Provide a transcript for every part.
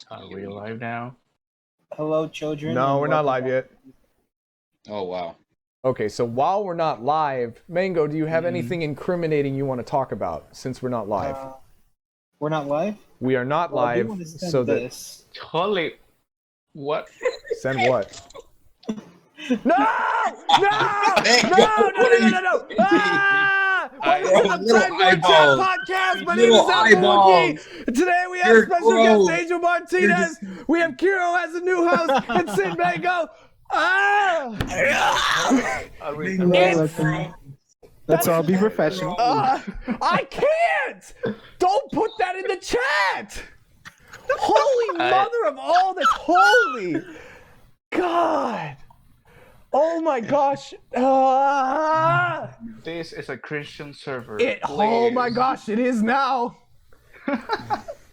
Are we live now? Hello, children. No, we're not live yet. Oh, wow. Okay, so while we're not live, Mango, do you have anything incriminating you want to talk about since we're not live? We're not live? We are not Well, I do live, wanna send so that... this. Holy, what? Send what? No! No! No! No! Ah! Welcome to the Sideboard Chat Podcast. My name is Alpha. Today we have special guest Angel Martinez. We have Kirroh as a new host and Sid Mango. Let's all be professional. I can't! Don't put that in the chat! Holy mother of all that's holy! God! Oh my gosh! This is a Christian server. Oh my gosh! It is now.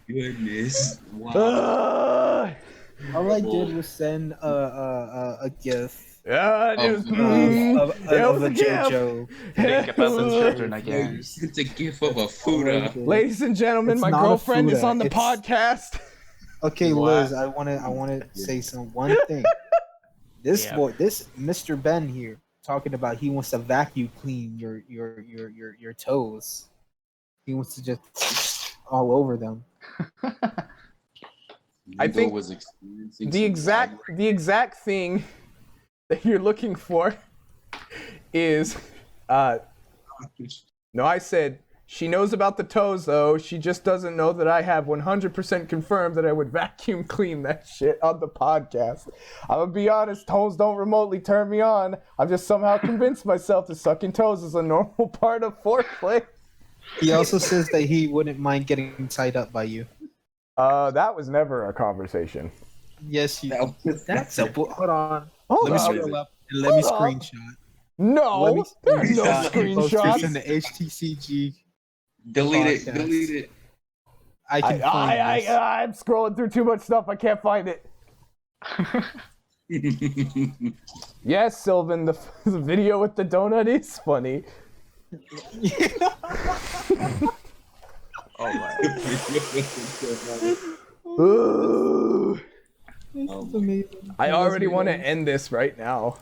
Goodness. Wow. All I did was send a GIF It was of a gift. JoJo. Think about the children again. It's a gift of a Fuda. Ladies and gentlemen, It's my not a girlfriend is Fuda, on the it's- podcast. Okay, What? Liz, I wanna say one thing. This Yeah. boy, this Mr. Ben here, talking about he wants to vacuum clean your toes. He wants to just all over them. I think was experiencing The exact thing that you're looking for is no, I said she knows about the toes though. She just doesn't know that I have 100% confirmed that I would vacuum clean that shit on the podcast. I'm gonna be honest, toes don't remotely turn me on. I've just somehow convinced myself that sucking toes is a normal part of foreplay. He also says that he wouldn't mind getting tied up by you. That was never a conversation. Yes, you. That's That's a hold on. Hold Let me up. scroll up and let me Hold up. screenshot. No, Let me there's no screenshot and post this in screenshots. the HTCG. Delete it. Podcast. Delete it. I can find this. I'm scrolling through too much stuff. I can't find it. Yes, Sylvan, the video with the donut is funny. Oh my. Ooh. This is amazing. I already want to end this right now.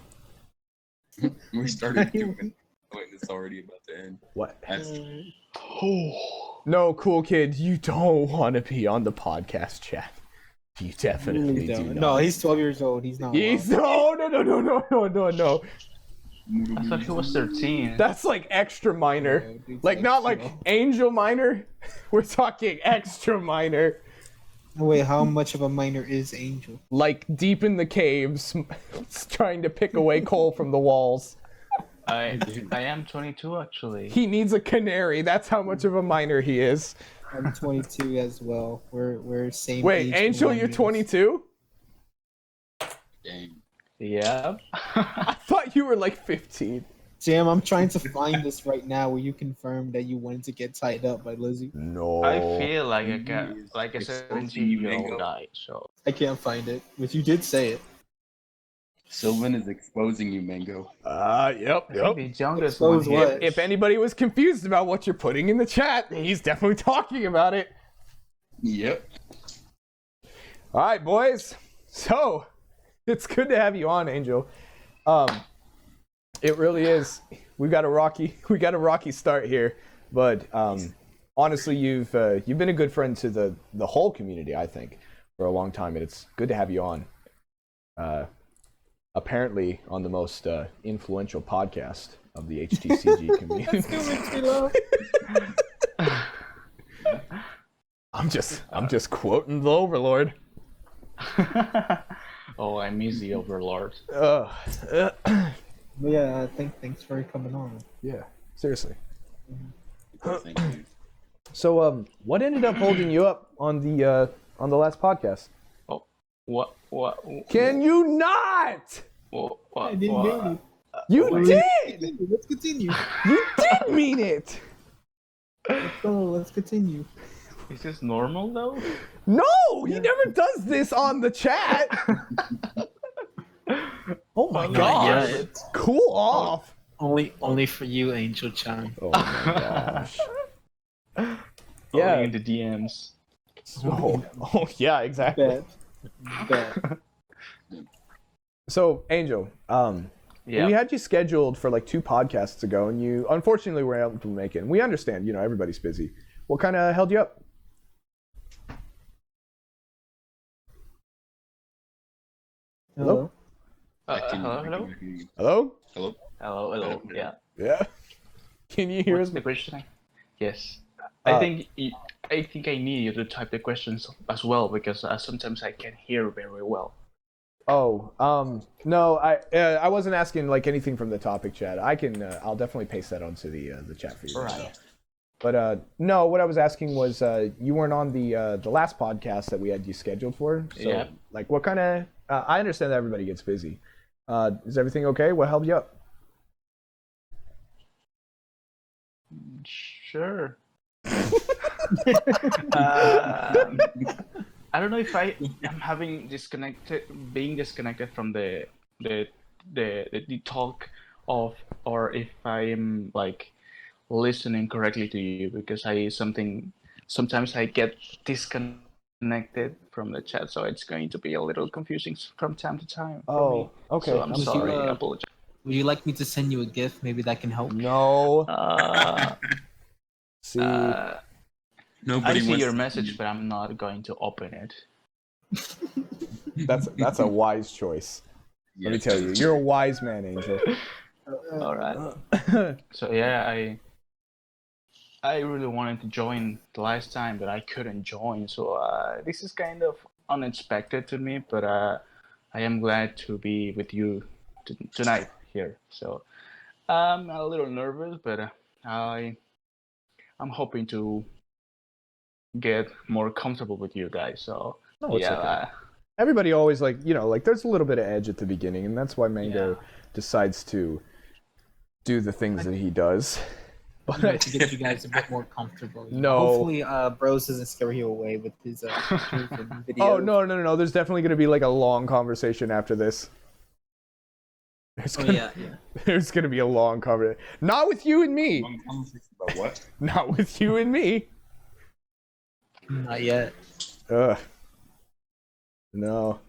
We started doing when it's already about to end. What? That's No, cool kid, you don't want to be on the podcast chat. You definitely do not. No, he's 12 years old. He's not. He's no. I thought he was 13. That's like extra minor. Like not like angel minor. We're talking extra minor. Wait, how much of a minor is Angel? Like deep in the caves, trying to pick away coal from the walls. I am 22 actually. He needs a canary. That's how much of a minor he is. I'm 22 as well. We're same. Wait, age Angel, you're millennials. 22? dang. Yeah. I thought you were like 15. Jam, I'm trying to find this right now where you confirmed that you wanted to get tied up by Lizzie. No. I feel like a guy, like a Exposing 17-year-old Mango. guy. So I can't find it, but you did say it. Sylvan is exposing you, Mango. Yep. I think the youngest one Expose here. what? If anybody was confused about what you're putting in the chat, he's definitely talking about it. Yep. All right, boys. So, it's good to have you on, Angel. It really is. We got a rocky start here, but honestly, you've been a good friend to the whole community, I think, for a long time, and it's good to have you on. Apparently, on the most influential podcast of the HTCG community. I'm just quoting the Overlord. Oh, I miss the Overlord. Yeah, thanks for coming on. Yeah, seriously. Thank you. So, what ended up holding you up on the last podcast? Oh, what? Can you not? What? I didn't mean it. You did. Let's continue. You did mean it. Let's go. Let's continue. Is this normal though? No, he never does this on the chat. Oh my gosh. yet. Cool off. Only for you, Angel-chan. Oh my gosh. Yeah. Yeah. In the DMs. Oh yeah, exactly. Bet. So Angel, Yeah. we had you scheduled for like 2 podcasts ago, and you unfortunately were able to make it. And we understand, everybody's busy. What kind of held you up? Hello. Hello. Hello? Hello. Yeah. Yeah. Can you hear What's us? the question? Yes. Uh, I think I need you to type the questions as well because sometimes I can't hear very well. Oh, no, I wasn't asking like anything from the topic chat. I'll definitely paste that onto the chat for you. Right. But no, what I was asking was you weren't on the last podcast that we had you scheduled for. So, Yeah. like, what kind of? I understand that everybody gets busy. Is everything okay? What held you up? Sure. I don't know if I am being disconnected from the talk of, or if I am like listening correctly to you because sometimes I get disconnected from the chat, so it's going to be a little confusing from time to time for me. Okay. So I'm sorry. I you, apologize. Would you like me to send you a GIF? Maybe that can help. No. See. Nobody I see wants your to- message, but I'm not going to open it. That's a wise choice. Let me tell you, you're a wise man, Angel. All right. So yeah, I really wanted to join the last time, but I couldn't join. So this is kind of unexpected to me, but I am glad to be with you tonight here. So I'm a little nervous, but I'm hoping to get more comfortable with you guys. So No, it's yeah. okay. Everybody always there's a little bit of edge at the beginning, and that's why Mango decides to do the things that he does. But To get you guys a bit more comfortable. No. Hopefully, Bros doesn't scare you away with his pictures and videos. Oh no! There's definitely gonna be like a long conversation after this. There's gonna be a long conversation. Not with you and me. Long conversation about what? Not with you and me. Not yet. Ugh. No.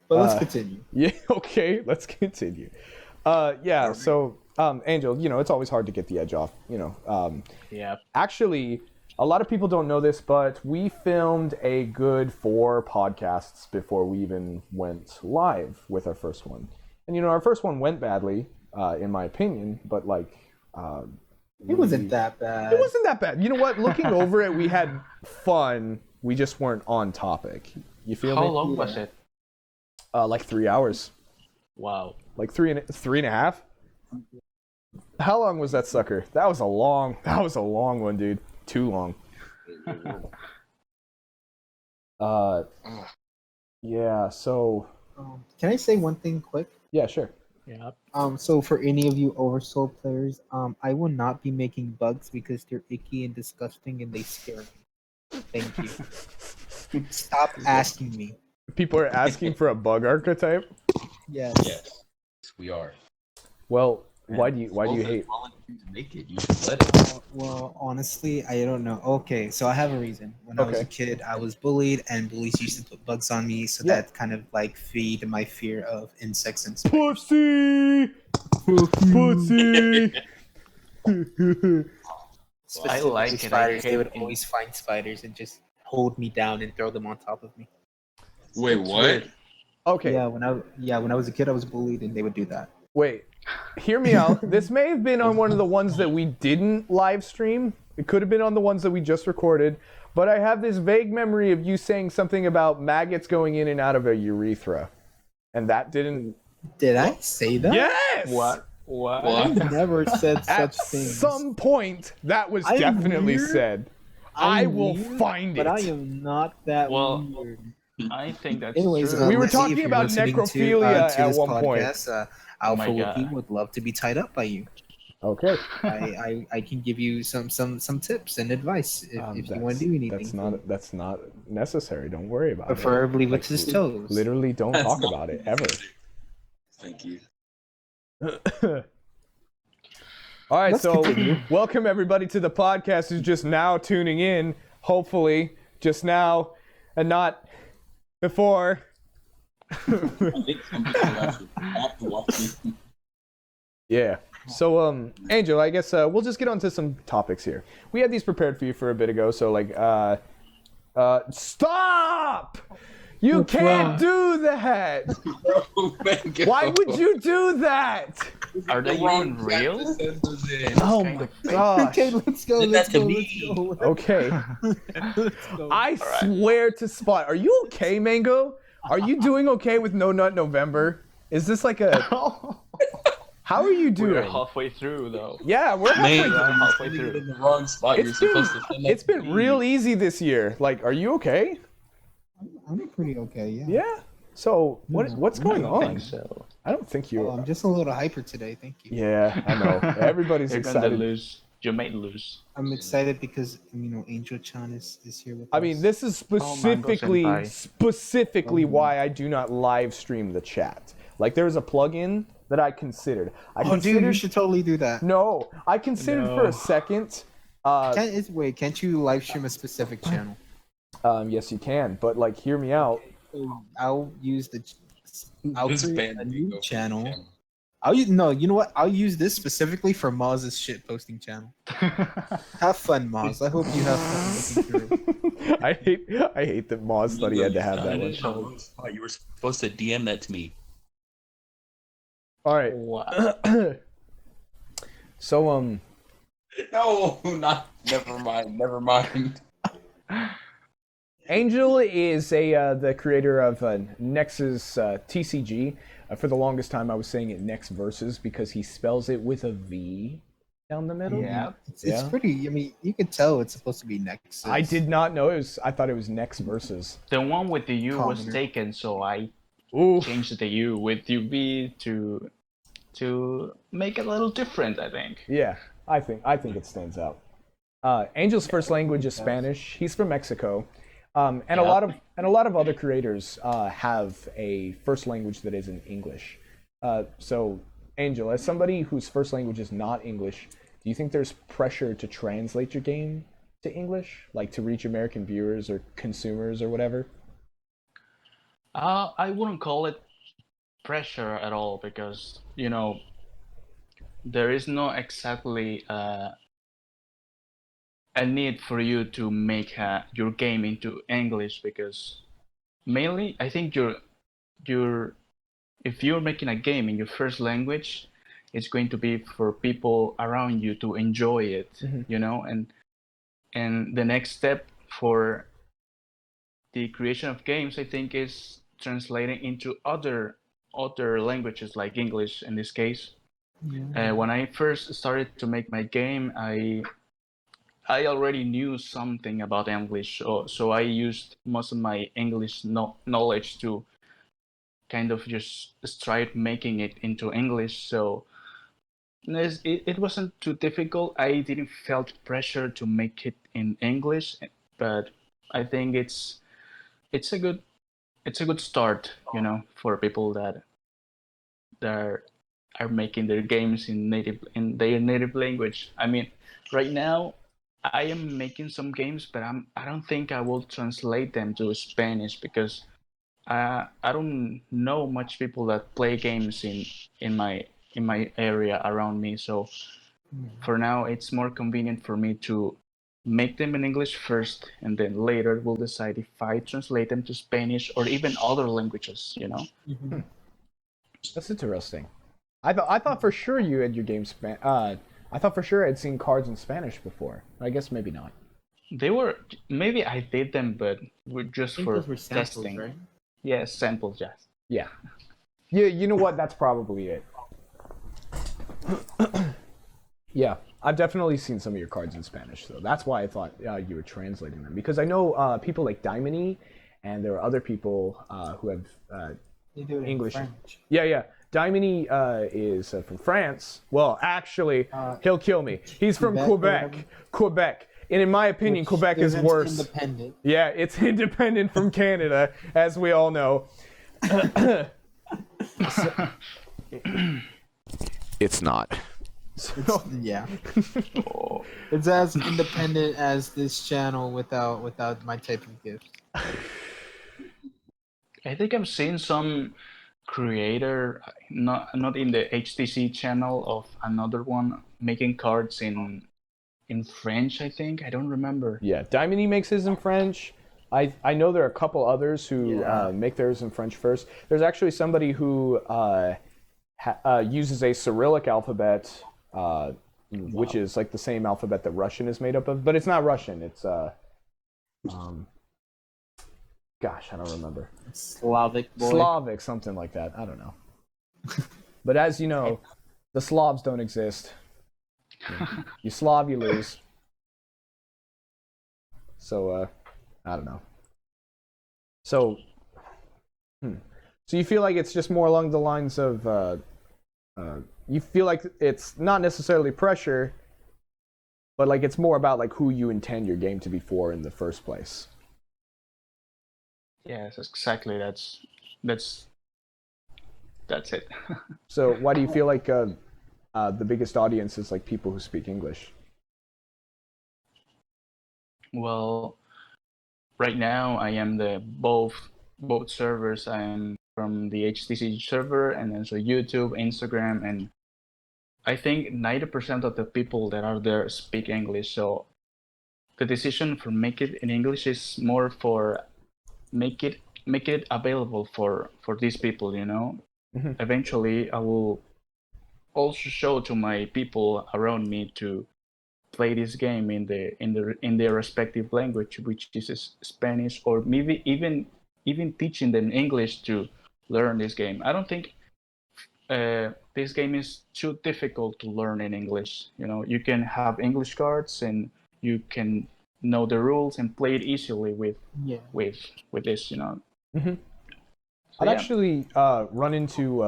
But let's continue. Yeah. Okay. Let's continue. Yeah. So, Angel, it's always hard to get the edge off. Yeah. Actually, a lot of people don't know this, but we filmed a good 4 podcasts before we even went live with our first one. And our first one went badly, in my opinion. But It wasn't that bad. It wasn't that bad. You know what? Looking over it, we had fun. We just weren't on topic. You feel me? How long was it? Like 3 hours. Wow. Like three and a half. How long was that sucker? That was a long one, dude. Too long. Yeah. So. Can I say one thing quick? Yeah, sure. Yeah. So for any of you Oversoul players, I will not be making bugs because they're icky and disgusting and they scare me. Thank you. Stop asking me. People are asking for a bug archetype. Yes. Yes, we are. Well, why do you hate? Volunteer to make it. You should let it. Well, honestly, I don't know. Okay, so I have a reason. When I was a kid, I was bullied, and bullies used to put bugs on me, so that kind of feed my fear of insects and spiders. Pussy. Pussy. I like it. Spiders, I they would hate it. always find spiders and just hold me down and throw them on top of me. Wait, what? Okay. Yeah, when I was a kid, I was bullied, and they would do that. Wait. Hear me out. This may have been on one of the ones that we didn't live stream. It could have been on the ones that we just recorded. But I have this vague memory of you saying something about maggots going in and out of a urethra. And that didn't... Did I say that? Yes! What? I never said At such things. some point, that was I'm definitely weird. said. I'm I will weird, find it. But I am not that Well, weird. I think that's Anyways, true. We were let's see, talking if you're about listening necrophilia to at this one point. podcast, Oh Alpha my Wookie God. would love to be tied up by you. Okay. I can give you some tips and advice if you want to do anything. That's not necessary. Don't worry about Preferably it. with his toes. Literally, don't That's talk not- about it ever. Thank you. All right, Let's so continue. welcome everybody to the podcast who's just now tuning in. Hopefully, just now and not before. I think some people actually have to watch me. Yeah. So, Angel, I guess we'll just get on to some topics here. We had these prepared for you for a bit ago, so like, stop! You What's can't wrong? do that! Bro, man, go. Why would you do that? Are they Wrong even real? dispensers in. Oh kind my of fake. gosh. Okay, let's go. Did Let's that to go. me. Let's go. Okay. Let's go. I swear to Spot. Are you okay, Mango? Are you doing okay with No Nut November? Is this like a... How are you We're doing? halfway through, though. Yeah, we're halfway Man, through. you're halfway putting it through. in the wrong spot. You're supposed to send that It's to been me. real easy this year. Like, are you okay? I'm pretty okay. Yeah. Yeah. So what's going I on? think so. I don't think you. Oh, I'm just a little hyper today. Thank you. Yeah, I know. Everybody's You're gonna excited. lose. You may lose. I'm excited because Angel Chan is here with I us. mean, this is Mango senpai. specifically why I do not live stream the chat. Like, there's a plugin that I considered. Oh, dude, you should totally do that. No, I considered for No. a second. Can't you live stream a specific channel? Yes, you can, but like, hear me out. So I'll use I'll Just create ban a Mango new from the channel. You know what? I'll use this specifically for Mozz's shit posting channel. Have fun, Mozz. I hope you have fun looking through. I hate that Mozz thought he had to have that one. Oh, you were supposed to DM that to me. All right. Wow. So No, not. Never mind. Angel is the creator of Nexus TCG. For the longest time, I was saying it Nex Versus because he spells it with a V down the middle. Yeah. It's Yeah. pretty. I mean, you can tell it's supposed to be Nexus. I did not know it was. I thought it was Nex Versus. The one with the U was Commoner. taken, so I Ooh. changed the U with UV to make it a little different, I think. Yeah, I think it stands out. Angel's first language is Spanish. He's from Mexico, and a lot of other creators have a first language that isn't English. So, Angel, as somebody whose first language is not English, do you think there's pressure to translate your game to English, like to reach American viewers or consumers or whatever? I wouldn't call it pressure at all because there is no exactly a need for you to make your game into English because mainly I think if you're making a game in your first language, it's going to be for people around you to enjoy it, and the next step for the creation of games, I think, is translating into other languages like English in this case. When I first started to make my game, I already knew something about English, so I used most of my English knowledge to kind of just start making it into English. So it wasn't too difficult. I didn't felt pressure to make it in English, but I think it's a good start, for people that are making their games in their native language. I mean, right now I am making some games, but I don't think I will translate them to Spanish because I don't know much people that play games in my area around me. So for now, it's more convenient for me to make them in English first, and then later we'll decide if I translate them to Spanish or even other languages. That's interesting. I thought for sure you had your game I thought for sure I'd seen cards in Spanish before. I guess maybe not. They were maybe I did them, but just for those were samples, testing. right? Yeah, samples, yes. Yeah. Yeah, you know what? That's probably it. Yeah, I've definitely seen some of your cards in Spanish, though. That's why I thought you were translating them. Because I know people like Daimony, and there are other people who have They do it in English. French. Yeah. Daimony is from France. Well, actually, he'll kill me. He's from Quebec. Quebec. And in my opinion, Which Quebec is isn't worse. Independent. Yeah, it's independent from Canada, as we all know. It's not. So Yeah, Oh. it's as independent as this channel without my type of gifts. I think I've seen some creator, not in the HTC channel, of another one making cards in French. I think I don't remember. yeah, Dimony makes his in French. I know there are a couple others who Yeah. make theirs in French first. There's actually somebody who uses a Cyrillic alphabet, which is like the same alphabet that Russian is made up of, but it's not Russian. It's gosh, I don't remember. Slavic boy. Slavic, something like that. I don't know. But as you know, the Slavs don't exist. You Slav, you lose. So, I don't know. So, so you feel like it's just more along the lines of, you feel like it's not necessarily pressure, but like it's more about like who you intend your game to be for in the first place. Yes, exactly. That's it. So why do you feel like the biggest audience is like people who speak English? Well, right now I am the both servers. I am from the HTC server and also YouTube, Instagram, and I think 90% of the people that are there speak English. So the decision for make it in English is more for make it available for these people, you know. Mhm. Eventually I will also show to my people around me to play this game in their respective language, which is Spanish, or maybe even teaching them English to learn this game. I don't think this game is too difficult to learn in English. You know, you can have English cards and you can know the rules and play it easily with this. You know. Mm-hmm. So, I'd yeah. actually run into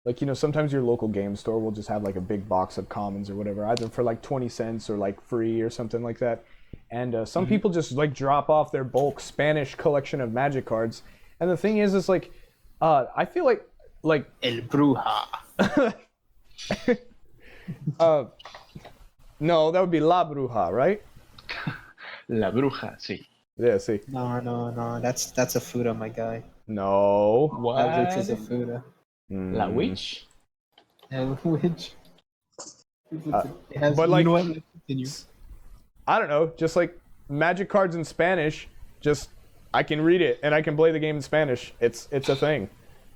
like, you know, sometimes your local game store will just have like a big box of commons or whatever, either for like 20 cents or like free or something like that. And some people just like drop off their bulk Spanish collection of Magic cards. And the thing is like, I feel like El Bruja. no, that would be La Bruja, right? La Bruja, sí. Yeah, see. No. That's a Fuda, my guy. No. What? Eldritch is a Fuda. La Witch? Which? It has, but like, you know what? Let's continue. I don't know, just like Magic cards in Spanish, just I can read it and I can play the game in Spanish. It's a thing.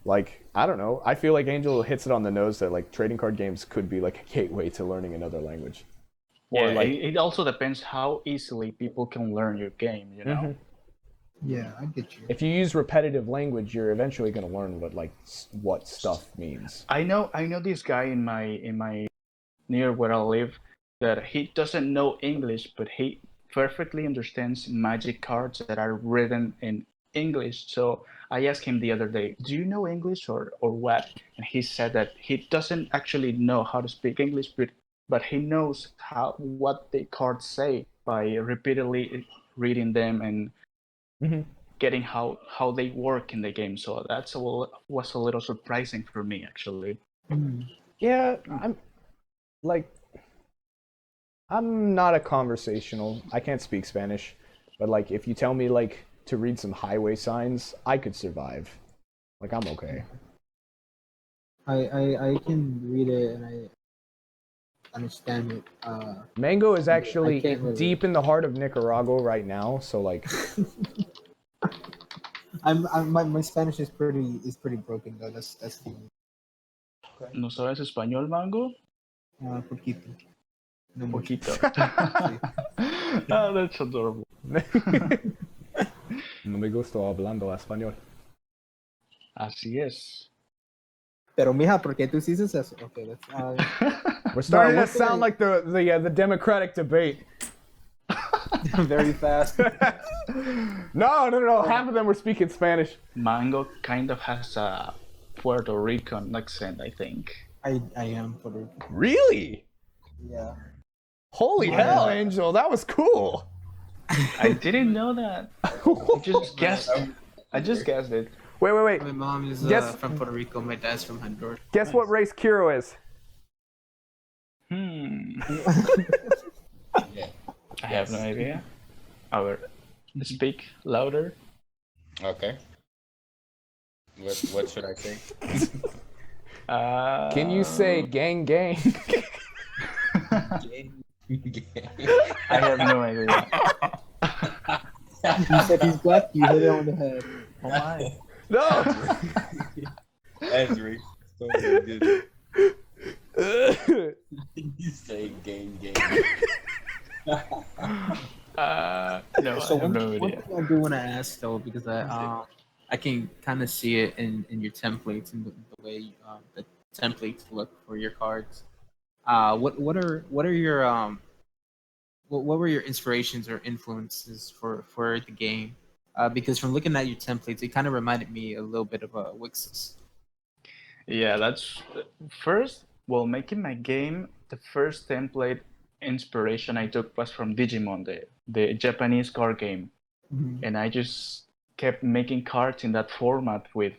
Like, I don't know. I feel like Angel hits it on the nose that like trading card games could be like a gateway to learning another language. Yeah, Or like, it also depends how easily people can learn your game, you know? Mhm. Yeah, I get you. If you use repetitive language, you're eventually going to learn what stuff means. I know this guy in my near where I live that he doesn't know English, but he perfectly understands Magic cards that are written in English. So I asked him the other day, "Do you know English or what?" And he said that he doesn't actually know how to speak English, but he knows what the cards say by repeatedly reading them and getting how they work in the game. So was a little surprising for me, actually. Yeah, I'm not a conversational. I can't speak Spanish, but like if you tell me like to read some highway signs, I could survive. Like I'm okay. I can read it and I understand it. Mango is actually can't really- deep in the heart of Nicaragua right now, so like my Spanish is pretty broken though. That's the ¿No sabes español, Mango? poquito. No mucho. Poquito. Oh, that's adorable. no me gusta hablando español. Así es. Pero mija, ¿por qué tú dices eso? Okay, let's. We're starting one to sound like the Democratic debate. Very fast. No. Half of them were speaking Spanish. Mango kind of has a Puerto Rican accent, I think. I am Puerto Rican. Really? Yeah. Holy hell, Angel, that was cool. I didn't know that. I just guessed it. Wait. My mom is Guess- from Puerto Rico. My dad's from Honduras. Guess what race Kirroh is? Yeah. I have no idea. I will speak louder. Okay. What should I say? Can you say gang gang? I have no idea. You said he's black. You hit it on the head. Oh my. No. That's right. So good. You say gang. No, So I have one no thing idea. I do want to ask though, because I can kind of see it in your templates and the way the templates look for your cards. What are your what were your inspirations or influences for the game? Because from looking at your templates, it kind of reminded me a little bit of Wix's. Yeah, that's first. Well, making my game, the first template inspiration I took was from Digimon, the Japanese card game, and I just kept making cards in that format with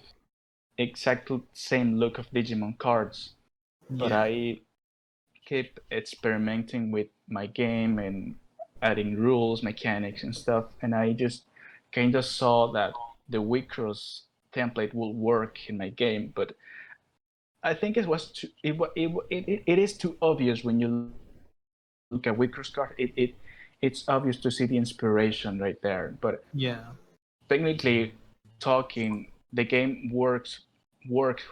exactly the same look of Digimon cards. But I keep experimenting with my game and adding rules, mechanics, and stuff, and I just kind of saw that the Wicross template will work in my game, but I think it was too, it is too obvious when you look at Wicross card. It's obvious to see the inspiration right there, but Yeah. technically talking, the game works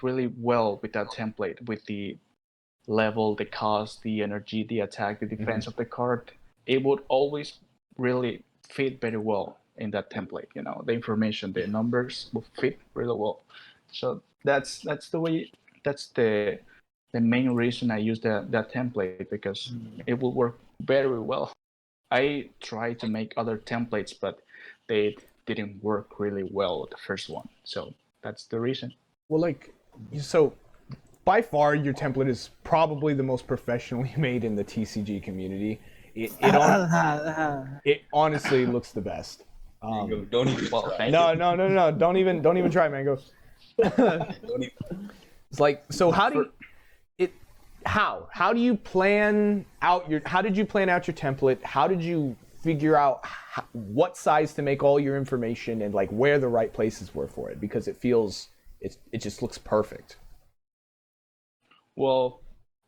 really well with that template, with the level, the cost, the energy, the attack, the defense of the card. It would always really fit very well in that template. You know, the information, the numbers will fit really well. So that's the way. That's the main reason I use that template, because it will work very well. I tried to make other templates, but they didn't work really well, the first one. So that's the reason. Well, like, so by far your template is probably the most professionally made in the TCG community. It honestly looks the best. Don't even Well, try. thank No. Don't even try, Mango. Don't even. It's like, so how do you plan out how did you plan out your template? How did you figure out what size to make all your information and like where the right places were for it? Because it just looks perfect. Well,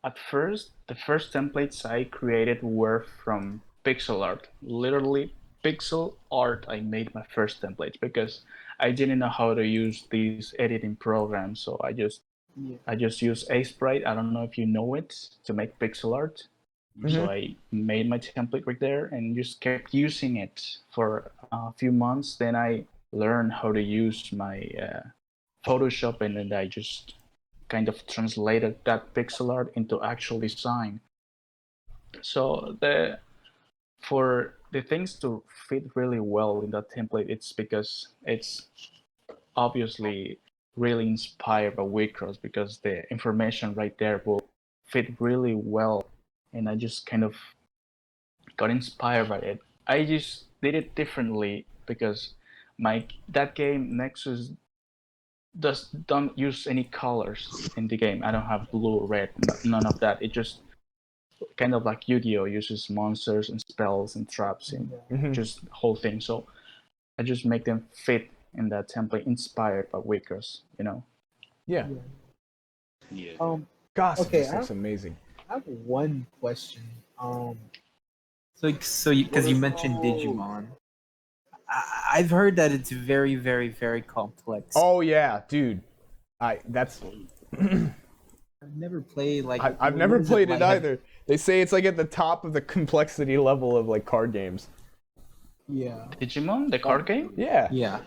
at first, the first templates I created were from pixel art. Literally, pixel art. I made my first templates because I didn't know how to use these editing programs, so I just use Sprite. I don't know if you know it, to make pixel art. So I made my template right there and just kept using it for a few months. Then I learned how to use my Photoshop, and then I just kind of translated that pixel art into actual design. So for the things to fit really well in that template, it's because it's obviously really inspired by Waycross, because the information right there will fit really well, and I just kind of got inspired by it. I just did it differently because that game Nexus don't use any colors in the game. I don't have blue or red, none of that. It just kind of like Yu-Gi-Oh uses monsters and spells and traps and just the whole thing. So I just make them fit in that template, inspired by Wicross, you know. Yeah. Gosh, Okay, this looks amazing. I have one question. So because you mentioned Digimon, I've heard that it's very, very, very complex. Oh yeah, dude. That's I've never played like. I've never played it either. They say it's like at the top of the complexity level of like card games. Yeah. Digimon, the card game? Yeah. Yeah.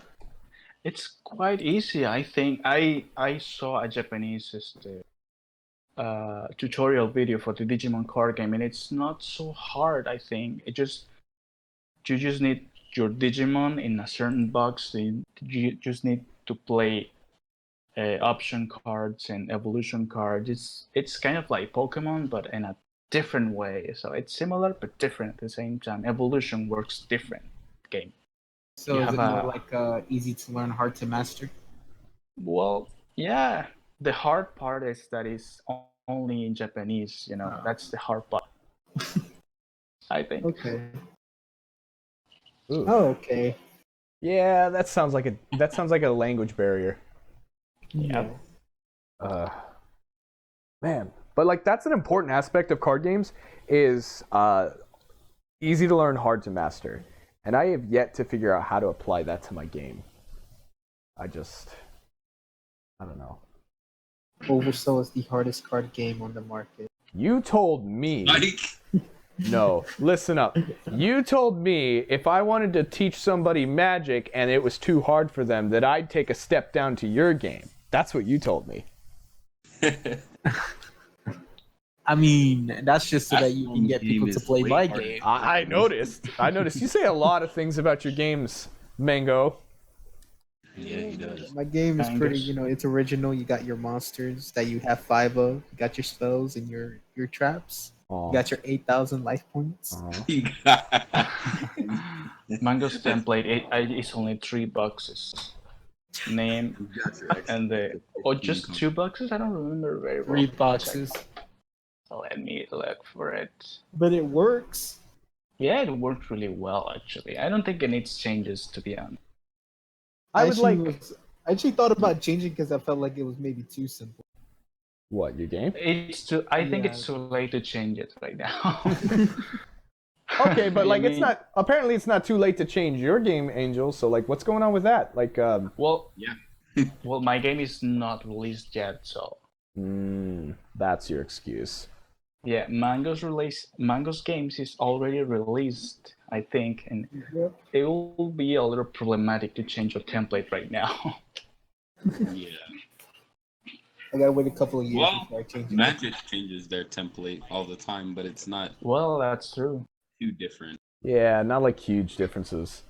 It's quite easy, I think. I saw a Japanese tutorial video for the Digimon card game, and it's not so hard, I think. You just need your Digimon in a certain box. You just need to play option cards and evolution cards. It's kind of like Pokemon, but in a different way. So it's similar but different at the same time. Evolution works different game. So is it more like easy to learn, hard to master? Well, yeah. The hard part is that it's only in Japanese. You know, that's the hard part. I think. Okay. Ooh. Oh, okay. Yeah, that sounds like a language barrier. Yeah. Man, but like that's an important aspect of card games is easy to learn, hard to master, and I have yet to figure out how to apply that to my game. I don't know. Oversoul is the hardest card game on the market. You told me. Mike. No, listen up. You told me if I wanted to teach somebody Magic and it was too hard for them, that I'd take a step down to your game. That's what you told me. I mean, that's just so that you can get people to play my game. I noticed. You say a lot of things about your games, Mango. Yeah, he does. My game is pretty, it's original. You got your monsters that you have 5 of. You got your spells and your traps. You got your 8,000 life points. Mango's template it's only 3 boxes. Name and just 2 boxes. I don't remember very well. 3 boxes. So let me look for it. But it works. Yeah, it worked really well actually. I don't think it needs changes, to be honest. I actually thought about changing because I felt like it was maybe too simple. What, your game? I think it's too late to change it right now. Okay, but like apparently it's not too late to change your game, Angel. So like what's going on with that? Like well, my game is not released yet, so that's your excuse. Yeah, Mango's games is already released, I think, and it will be a little problematic to change your template right now. Yeah. I gotta wait a couple of years before I change it. Magic changes their template all the time, but it's not Well, that's true. too different. Yeah, not like huge differences.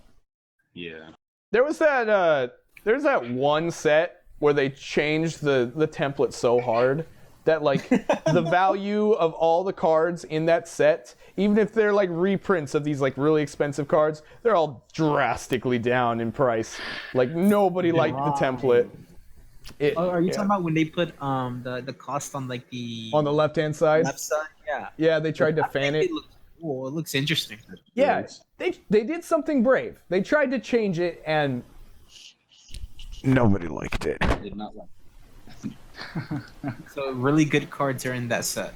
Yeah. There was that one set where they changed the template so hard that like the value of all the cards in that set, even if they're like reprints of these like really expensive cards, they're all drastically down in price. Like nobody liked the template. Are you talking about when they put the cost on like the on the left-hand side? Left side, yeah. Yeah, they tried to fan it. It looks interesting. Yeah, they did something brave. They tried to change it, and nobody liked it. Did not like. So really good cards are in that set.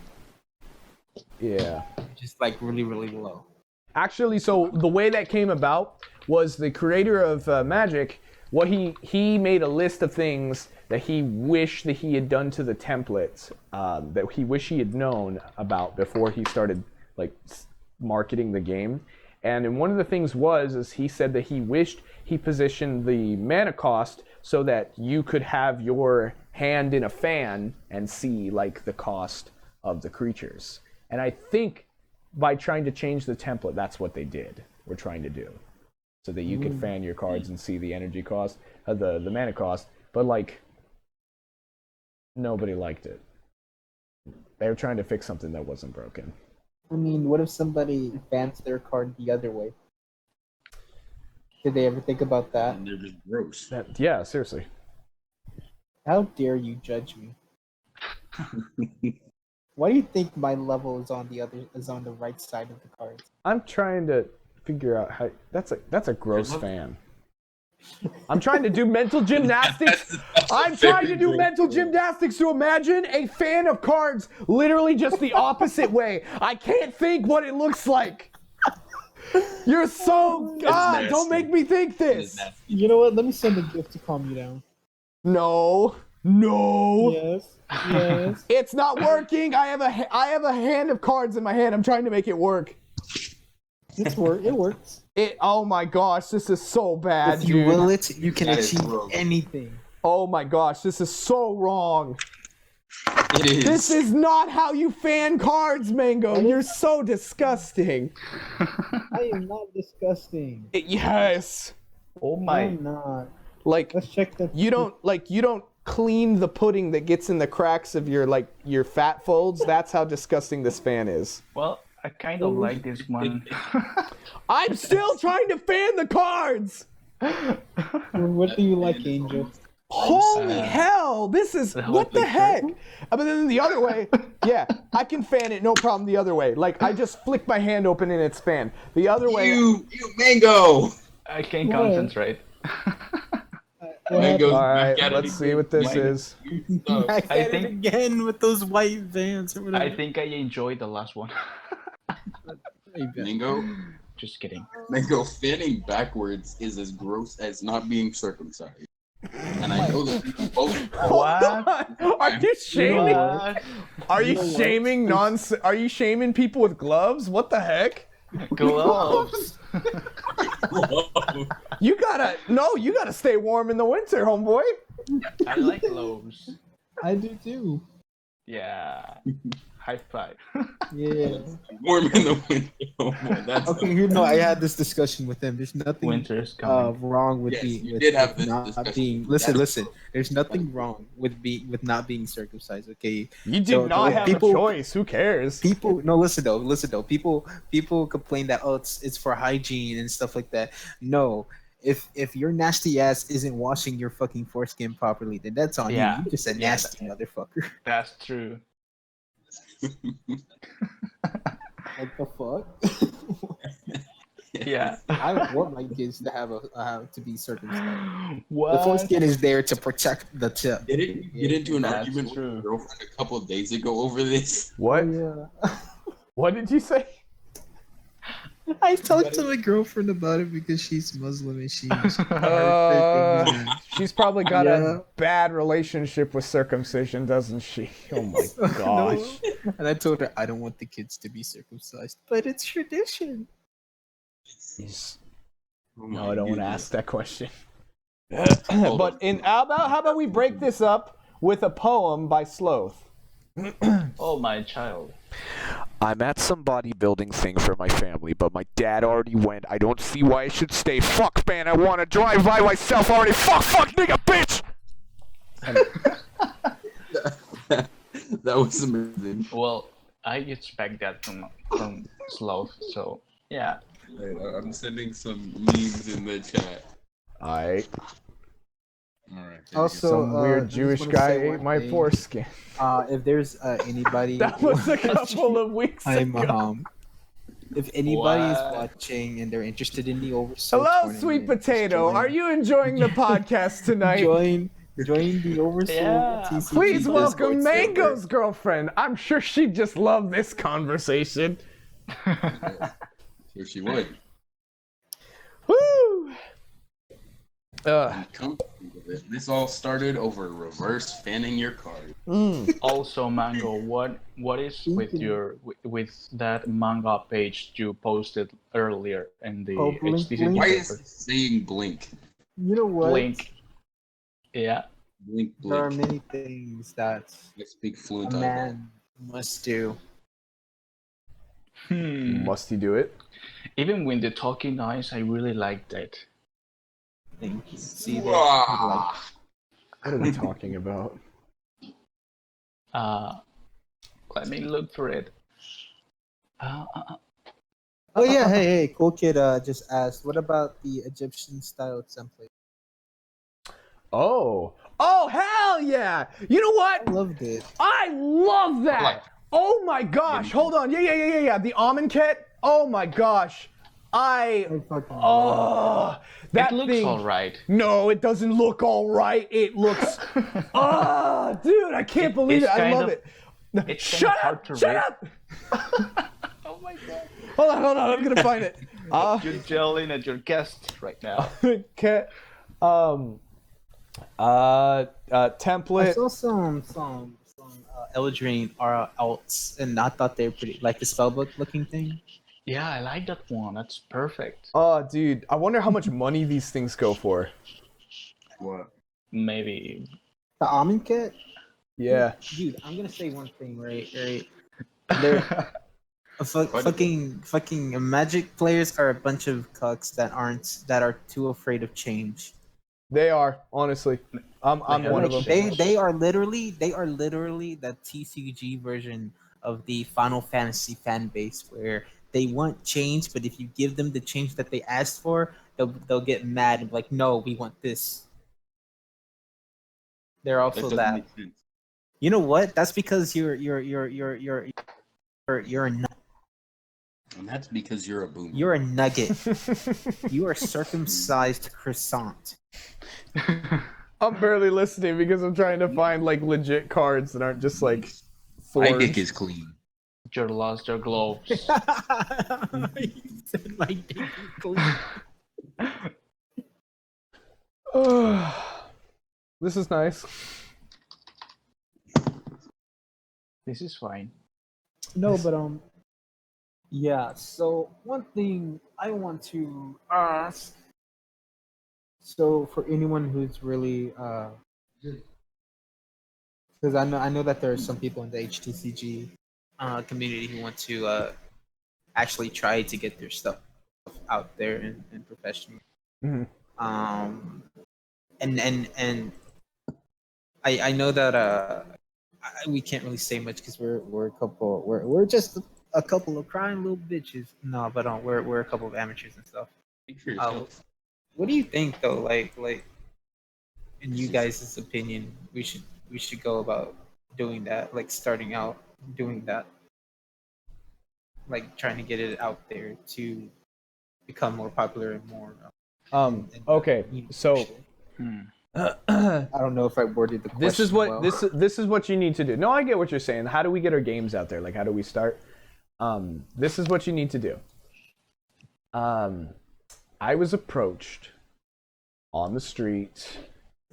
Yeah. Just like really, really low. Actually, so the way that came about was the creator of Magic. What he made a list of things that he wished that he had done to the templates, that he wished he had known about before he started like marketing the game. And one of the things is he said that he wished he positioned the mana cost so that you could have your hand in a fan and see like the cost of the creatures. And I think by trying to change the template, that's what they were trying to do. So that you could fan your cards and see the energy cost, the mana cost. But like, nobody liked it. They were trying to fix something that wasn't broken. I mean, what if somebody fans their card the other way? Did they ever think about that? And they're just gross. Yeah, seriously. How dare you judge me? Why do you think my level is on the right side of the cards? I'm trying to figure out how. That's a gross fan. I'm trying to do mental gymnastics. I'm trying to do mental gymnastics to imagine a fan of cards literally just the opposite way. I can't think what it looks like. You're so God. Don't make me think this. You know what? Let me send a gift to calm you down. No. Yes. It's not working. I have a hand of cards in my hand. I'm trying to make it work. It works. Oh my gosh, this is so bad, If you dude. will it, you can That is achieve wrong. anything. Oh my gosh, this is so wrong. It is. This is not how you fan cards, Mango. You're so disgusting. I am not disgusting. Yes. Oh my! I'm not. Like Let's check that. you don't clean the pudding that gets in the cracks of your fat folds. That's how disgusting this fan is. Well, I kind of like this one. I'm still trying to fan the cards. What do you like, Angel? Holy hell! This is what the heck? But then the other way, yeah, I can fan it, no problem. The other way, like I just flick my hand open and it's fanned. The other way, You mango. I can't concentrate. Mango's all right, back at let's it see what this again. is. Back I at think- it again with those white vans or whatever. I think I enjoyed the last one. Mango, Just kidding. mango fanning backwards is as gross as not being circumcised. And I know that people both. What? Are you shaming? What? Are you shaming Are you shaming people with gloves? What the heck? Gloves. You gotta stay warm in the winter, homeboy. I like gloves. I do too. Yeah. High five. Yeah. Warm in the winter. Oh boy, that's Okay, you know, I had this discussion with them. There's nothing Winter's coming. wrong with Yes, being. you with did have this not discussion. being. Listen. There's nothing wrong with not being circumcised. Okay. You did So, not have people- a choice. Who cares? People, no, listen though. People complain that it's for hygiene and stuff like that. No, if your nasty ass isn't washing your fucking foreskin properly, then that's on Yeah. you. You just a Yeah, nasty motherfucker. That's true. What the fuck? Yeah. I don't want my kids to have to be circumcised. What? The foreskin is there to protect the tip. Didn't you get into an That's argument with true. your girlfriend a couple of days ago over this? What? Yeah. What did you say? I talked to my girlfriend about it because she's Muslim and she's She's probably got Yeah. a bad relationship with circumcision, doesn't she? Oh my gosh. And I told her I don't want the kids to be circumcised, but it's tradition. Oh No, my I don't want to goodness. ask that question. But how about we break this up with a poem by Slothe? Oh, my child. I'm at some bodybuilding thing for my family, but my dad already went. I don't see why I should stay. Fuck, man, I want to drive by myself already. Fuck, nigga, bitch! That was amazing. Well, I expect that from Slothe, so yeah. Hey, I'm sending some memes in the chat. Alright. All right. Also, Some I weird just Jewish wanna guy say ate one my thing. foreskin. If there's anybody, That was a couple of weeks I'm ago. if anybody is What? watching and they're interested in the oversoul, Hello, tournament, sweet just potato. join- Are you enjoying the podcast tonight? join the oversoul? Yeah. TCG Please Discord welcome server. Mango's girlfriend. I'm sure she'd just love this conversation. Sure she would. Woo! Come to think of it, this all started over reverse fanning your card. Also, Mango, what is with your with that manga page you posted earlier in the Oh, Blink, HTC Blink. Why newspaper? is it saying blink? You know what? Blink. Yeah. Blink, There are blink. many things that I speak a fluent eyeball. man must do. Must he do it? Even with the talking eyes, I really liked it. Thank you. See that? Wah! What are we talking about? Let me look for it. Oh yeah, hey, Cool Kid just asked, what about the Egyptian style template? Oh, hell yeah! You know I what? loved it. I love that. Like- Oh my gosh! Hold on. Yeah. The almond kit. Oh my gosh! I fucking Oh, that it looks thing. all right. No, it doesn't look all right. It looks. Oh, dude, I can't believe it. It's I kind love of- it. It's Shut kind of hard up! to Shut read. up! Oh my god. Hold on. I'm gonna find it. You're yelling at your guest right now. Cat. I Template. saw some Eldrin alts, and I thought they were pretty, like the spellbook looking thing. Yeah, I like that one. That's perfect. Oh, dude, I wonder how much money these things go for. What? Maybe. The almond kit, Yeah. dude. I'm gonna say one thing, right? They're fucking Magic players are a bunch of cucks that are too afraid of change. They are, honestly. I'm They one are of them. They are literally the TCG version of the Final Fantasy fan base, where they want change, but if you give them the change that they asked for, they'll get mad and be like, no, we want this. They're also doesn't that. make sense. You know what? That's because you're a And that's because you're a boomer. you're a nugget. You are circumcised croissant. I'm barely listening because I'm trying to find like legit cards that aren't just like My forged. dick is clean. Your lost your globes. You said my dick is clean. This is nice. This is fine. No, but yeah. So one thing I want to ask. So for anyone who's really because I know that there are some people in the HTCG community who want to actually try to get their stuff out there and professionally. Mhm. And I know that we can't really say much because we're just a couple of crying little bitches. No, but we're a couple of amateurs and stuff. Speak for yourself. What do you think though? Like in you guys' opinion, we should go about doing that, like starting out doing that, like trying to get it out there to become more popular and more. Okay, so I don't know if I worded the question. this is what well. this is what you need to do. No, I get what you're saying. How do we get our games out there? Like, how do we start? This is what you need to do. I was approached on the street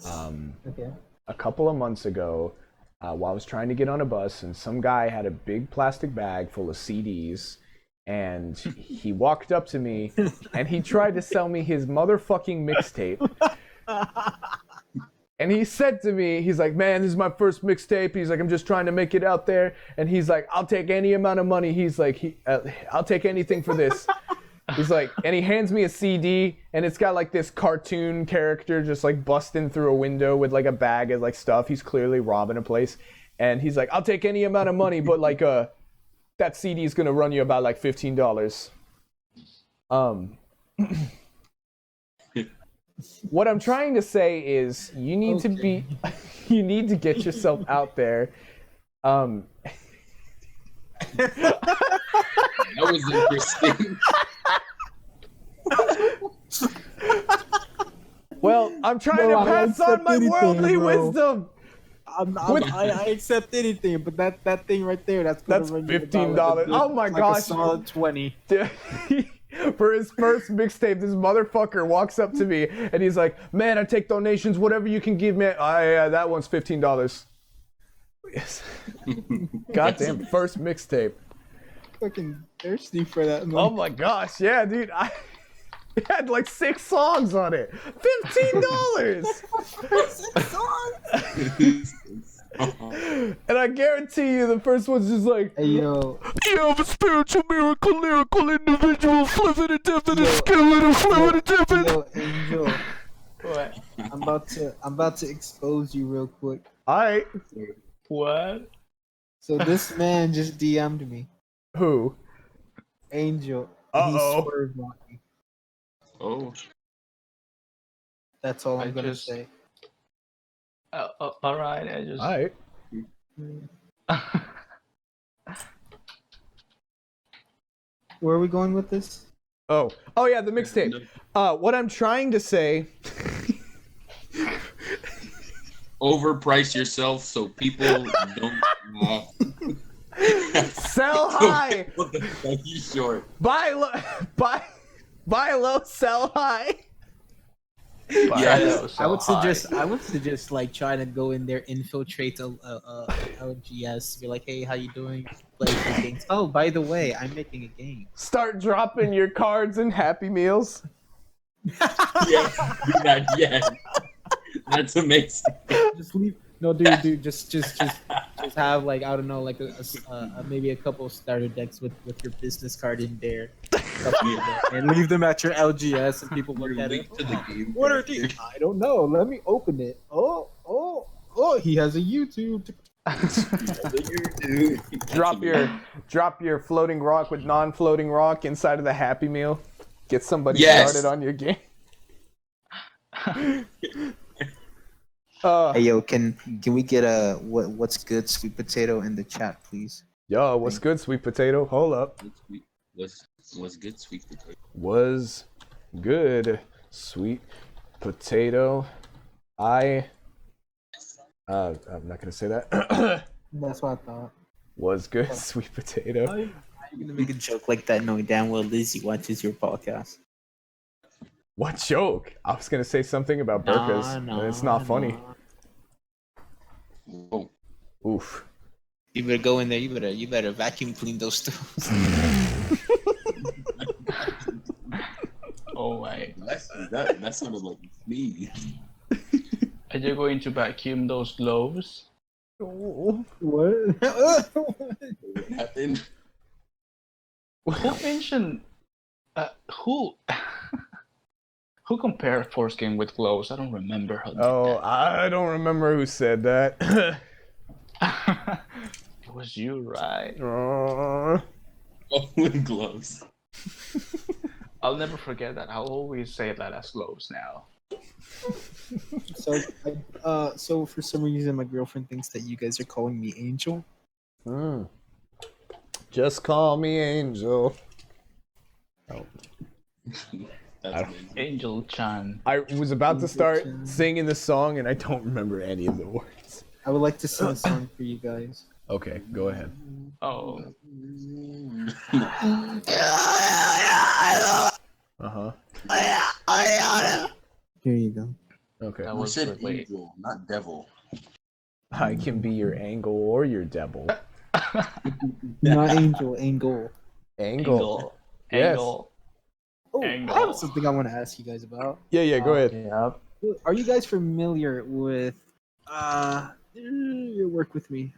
Okay. a couple of months ago while I was trying to get on a bus, and some guy had a big plastic bag full of CDs, and he walked up to me and he tried to sell me his motherfucking mixtape. And he said to me, he's like, man, this is my first mixtape. He's like, I'm just trying to make it out there. And he's like, I'll take any amount of money. He's like, I'll take anything for this. He's like, and he hands me a CD, and it's got like this cartoon character just like busting through a window with like a bag of like stuff. He's clearly robbing a place. And he's like, I'll take any amount of money, but like that CD is gonna run you about like $15. What I'm trying to say is you need to be you need to get yourself out there. That was interesting. Well, I'm trying to pass on my worldly wisdom. I accept anything, but that thing right there, that's $15. Oh my gosh. a solid 20. For his first mixtape, this motherfucker walks up to me and he's like, man, I take donations, whatever you can give me. Yeah, that one's $15. Yes. Goddamn, first mixtape. Fucking thirsty for that. Oh my gosh, yeah, dude. It had like 6 songs on it. $15. And I guarantee you, the first one's just like, Hey yo, You have a spiritual miracle, lyrical individual, flipping and dipping and skilling and flipping and dipping. yo, Angel, What? I'm about to expose you real quick. alright, What? So this man just DM'd me, who? Angel. And he Uh-oh. swerved on me. Oh, That's all I'm I gonna just- say. All right. I just. Alright. Where are we going with this? Oh yeah, the mixtape. What I'm trying to say. overprice yourself so people don't. Sell high. What the fuck? You short. Buy low. Buy low. Sell high. Yes. I would suggest like trying to go in there, infiltrate a LGS, be like, hey, how you doing? Play some games. Oh, by the way, I'm making a game. Start dropping your cards and Happy Meals. Yes, do that. Yes, that's amazing. Just leave. No, dude, just have like, I don't know, like maybe a couple of starter decks with your business card in there, and leave them at your LGS, and people look at it. Link to the game. What are these? I don't know. Let me open it. Oh, he has a YouTube. Drop your floating rock with non-floating rock inside of the Happy Meal. Get somebody Yes. started on your game. Hey yo, can we get a what's good sweet potato in the chat, please? Yo, what's good, sweet potato? Hold up. What's good, sweet potato? Was good, sweet potato. I'm not gonna say that. That's what I thought. Was good, sweet potato. How are you gonna make a joke like that knowing damn well Lizzie watches your podcast? What joke? I was gonna say something about burkas, and it's not funny. Whoa. Oof. You better go in there. You better vacuum clean those stools. Oh my. That sounded like me. Are you going to vacuum those gloves? Oh. What? What happened? Who mentioned? Who? Who compared foreskin with gloves? I don't remember how. Oh, I don't remember who said that. It was you, right? Uh, Oh, with gloves. I'll never forget that. I'll always say that as gloves now. So for some reason, my girlfriend thinks that you guys are calling me Angel. Just call me Angel. Oh. That's amazing. Angel Chan. I was about to start Angel-chan. singing the song, and I don't remember any of the words. I would like to sing a song for you guys. Okay, go ahead. Oh, Uh-huh. Here you go. Okay. that We was said late. angel, not devil. I can be your angle or your devil. Not Angel, Angle. Angle. Yes. Angle. Oh, Angle. I have something I want to ask you guys about. Yeah, go ahead. Yeah. Are you guys familiar with you work with me?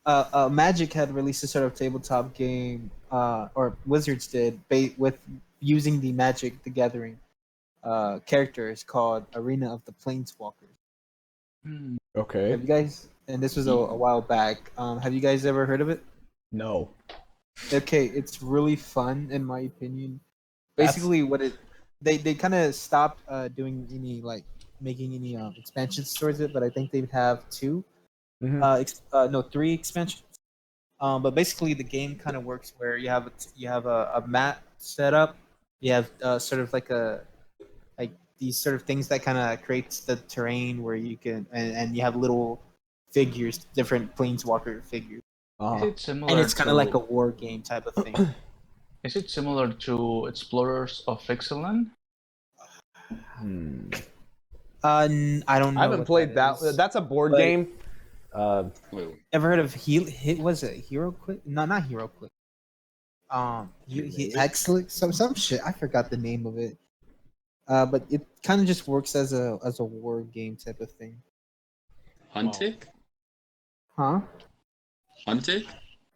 Magic had released a sort of tabletop game, or Wizards did, with using the Magic the Gathering characters called Arena of the Planeswalkers. Okay. Have you guys? And this was a while back. Have you guys ever heard of it? No. Okay, it's really fun in my opinion. Basically, they kind of stopped doing any making any expansions towards it, but I think they have two. Mhm. 3 expansions. But basically, the game kind of works where you have a map set up. You have sort of like these sort of things that kind of creates the terrain where you can and you have little figures, different planeswalker figures, Is it similar? and it's kind of to- like a war game type of thing. Is it similar to Explorers of Ixalan? I don't know. I haven't what played that. is. That's a board But- game. Wait. Ever heard of was it Hero Click? No, not Hero Click. Excellent some shit. I forgot the name of it. But it kind of just works as a war game type of thing. Huntic? Huh? Huntic?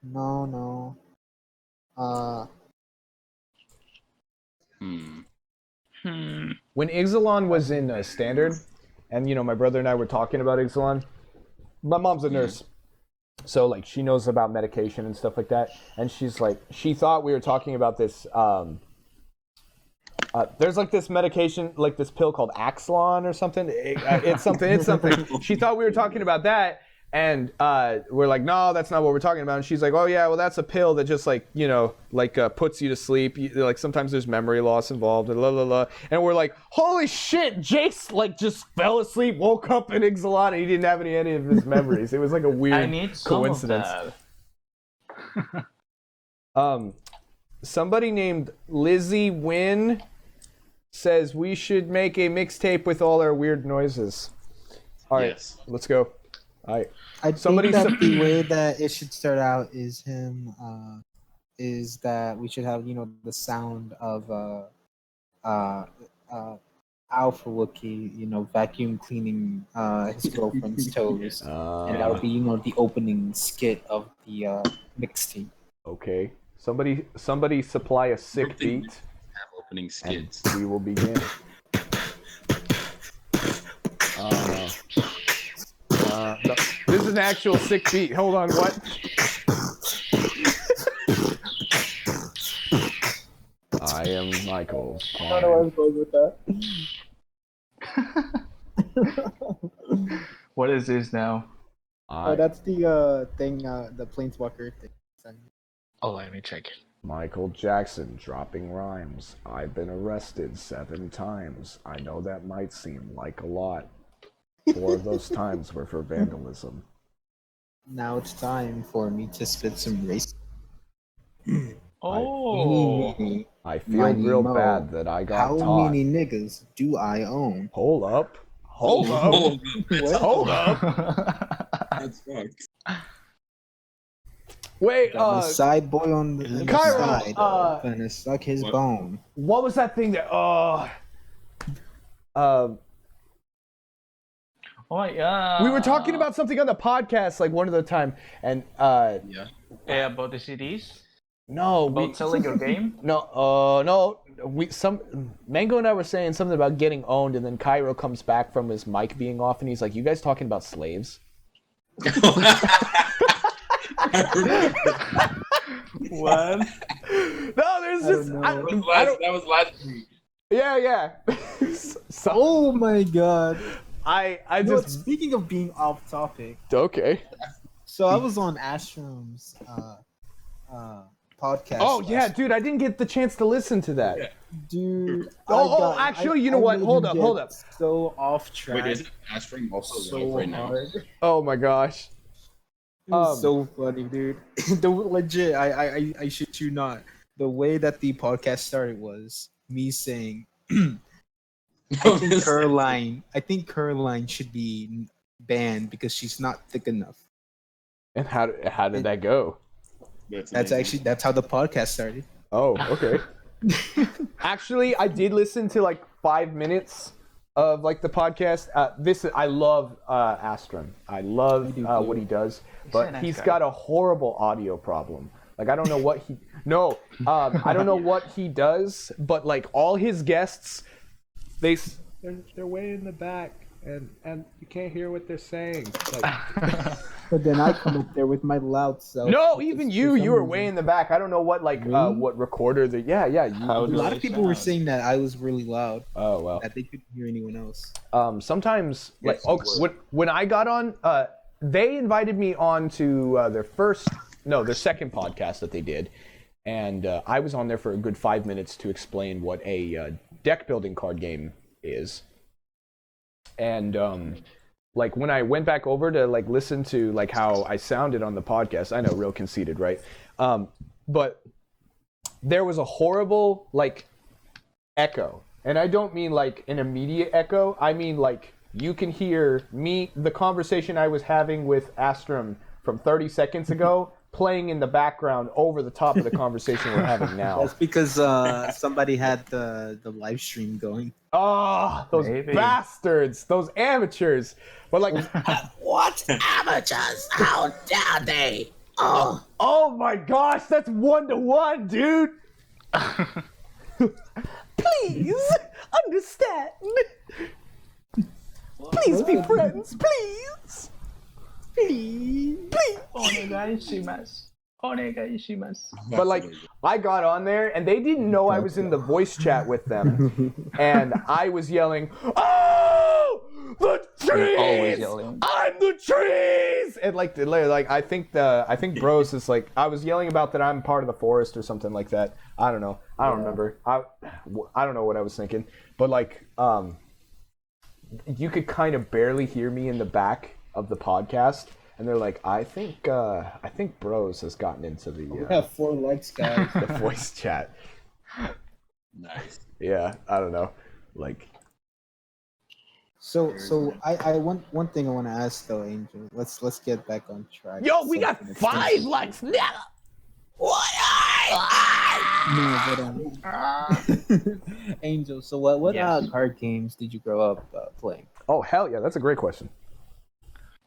No. When Ixalan was in Standard, and my brother and I were talking about Ixalan, my mom's a nurse, so like she knows about medication and stuff like that, and she's like, she thought we were talking about this. There's like this medication, like this pill called Axlon or something. It's something. She thought we were talking about that, and we're like, no, that's not what we're talking about. And she's like, oh yeah, well that's a pill that just puts you to sleep. Like sometimes there's memory loss involved, and And we're like, holy shit, Jace just fell asleep, woke up in Ixalan, and he didn't have any of his memories. It was like a I weird need some coincidence. of that. Somebody named Lizzie Wynn says we should make a mixtape with all our weird noises. All right, Yes. let's go. All right. I Somebody think that said- the way that it should start out is is that we should have the sound of Alpha Wookie vacuum cleaning his girlfriend's toes, and that would be the opening skit of the mixtape. Okay. Somebody supply a sick beat, Have opening and skits. we will begin. No. This is an actual sick beat. Hold on, what? I am Michael. I was going with that. What is this now? Oh, that's the thing, the Planeswalker thing. Oh, let me check it. Michael Jackson dropping rhymes. I've been arrested 7 times. I know that might seem like a lot. 4 of those times were for vandalism. Now it's time for me to spit some race. Oh, I feel Mighty real Mo, bad that I got How taught. many niggas do I own? Hold up. Hold up. Hold up. That's fucked. Wait, Got my side boy on the Kirroh, side. Gonna suck his What? bone. what was that thing that oh my god. we were talking about something on the podcast like one of the time, and Yeah. Yeah, about the CDs. no, About selling your game. no, Mango and I were saying something about getting owned, and then Kirroh comes back from his mic being off, and he's like, "You guys talking about slaves?" What? No, there's just That was last week. yeah. So, Oh my god. I No, just speaking of being off topic, okay. so I was on Astrom's podcast. Oh yeah, dude, I didn't get the chance to listen to that. Dude. Actually, you know what? made Hold him up, get hold up. So off track. Wait, is Astring also so live right now? hard. Oh my gosh. It was so funny, dude. The legit, I shit you not. The way that the podcast started was me saying, I think Caroline should be banned because she's not thick enough. And how did that go? That's amazing. that's how the podcast started. Oh, okay. Actually, I did listen to like 5 minutes of like the podcast. I love Astron. I love what he does, but a nice he's guy. got a horrible audio problem. Like I don't know what he I don't know what he does, but like all his guests, they're way in the back and you can't hear what they're saying. Like, But then I come up there with my loud self. no, even you were way in the back. I don't know what like what recorder the yeah. How A do lot they of people were sound? saying that I was really loud, Oh well. that they couldn't hear anyone else. Sometimes like Yes, you when I got on, they invited me on to their second podcast that they did, and I was on there for a good 5 minutes to explain what a deck building card game is, and like when I went back over to like listen to like how I sounded on the podcast, I know real conceited, right? But there was a horrible like echo. And I don't mean like an immediate echo. I mean like you can hear the conversation I was having with Astrom from 30 seconds ago playing in the background over the top of the conversation we're having now. That's because somebody had the live stream going. Oh, those Maybe. bastards, those amateurs. But like, What amateurs? How dare they? Oh, oh my gosh, that's 1-to-1, dude. Please understand. Please be friends, please. Please. But like, I got on there and they didn't know I was in the voice chat with them, and I was yelling, "Oh, the trees! always yelling. I'm the trees!" And like I think Bros is like I was yelling about that I'm part of the forest or something like that. I don't know. I don't remember. I don't know what I was thinking. But like, you could kind of barely hear me in the back of the podcast. And they're like, I think Bros has gotten into the We have 4 likes, guys. the voice chat. Nice. Yeah, I don't know. Like, So I one thing I want to ask though, Angel. Let's get back on track. yo, we got Something 5 likes now. what? No, but Angel. So what Yes. card games did you grow up playing? Oh hell yeah, that's a great question.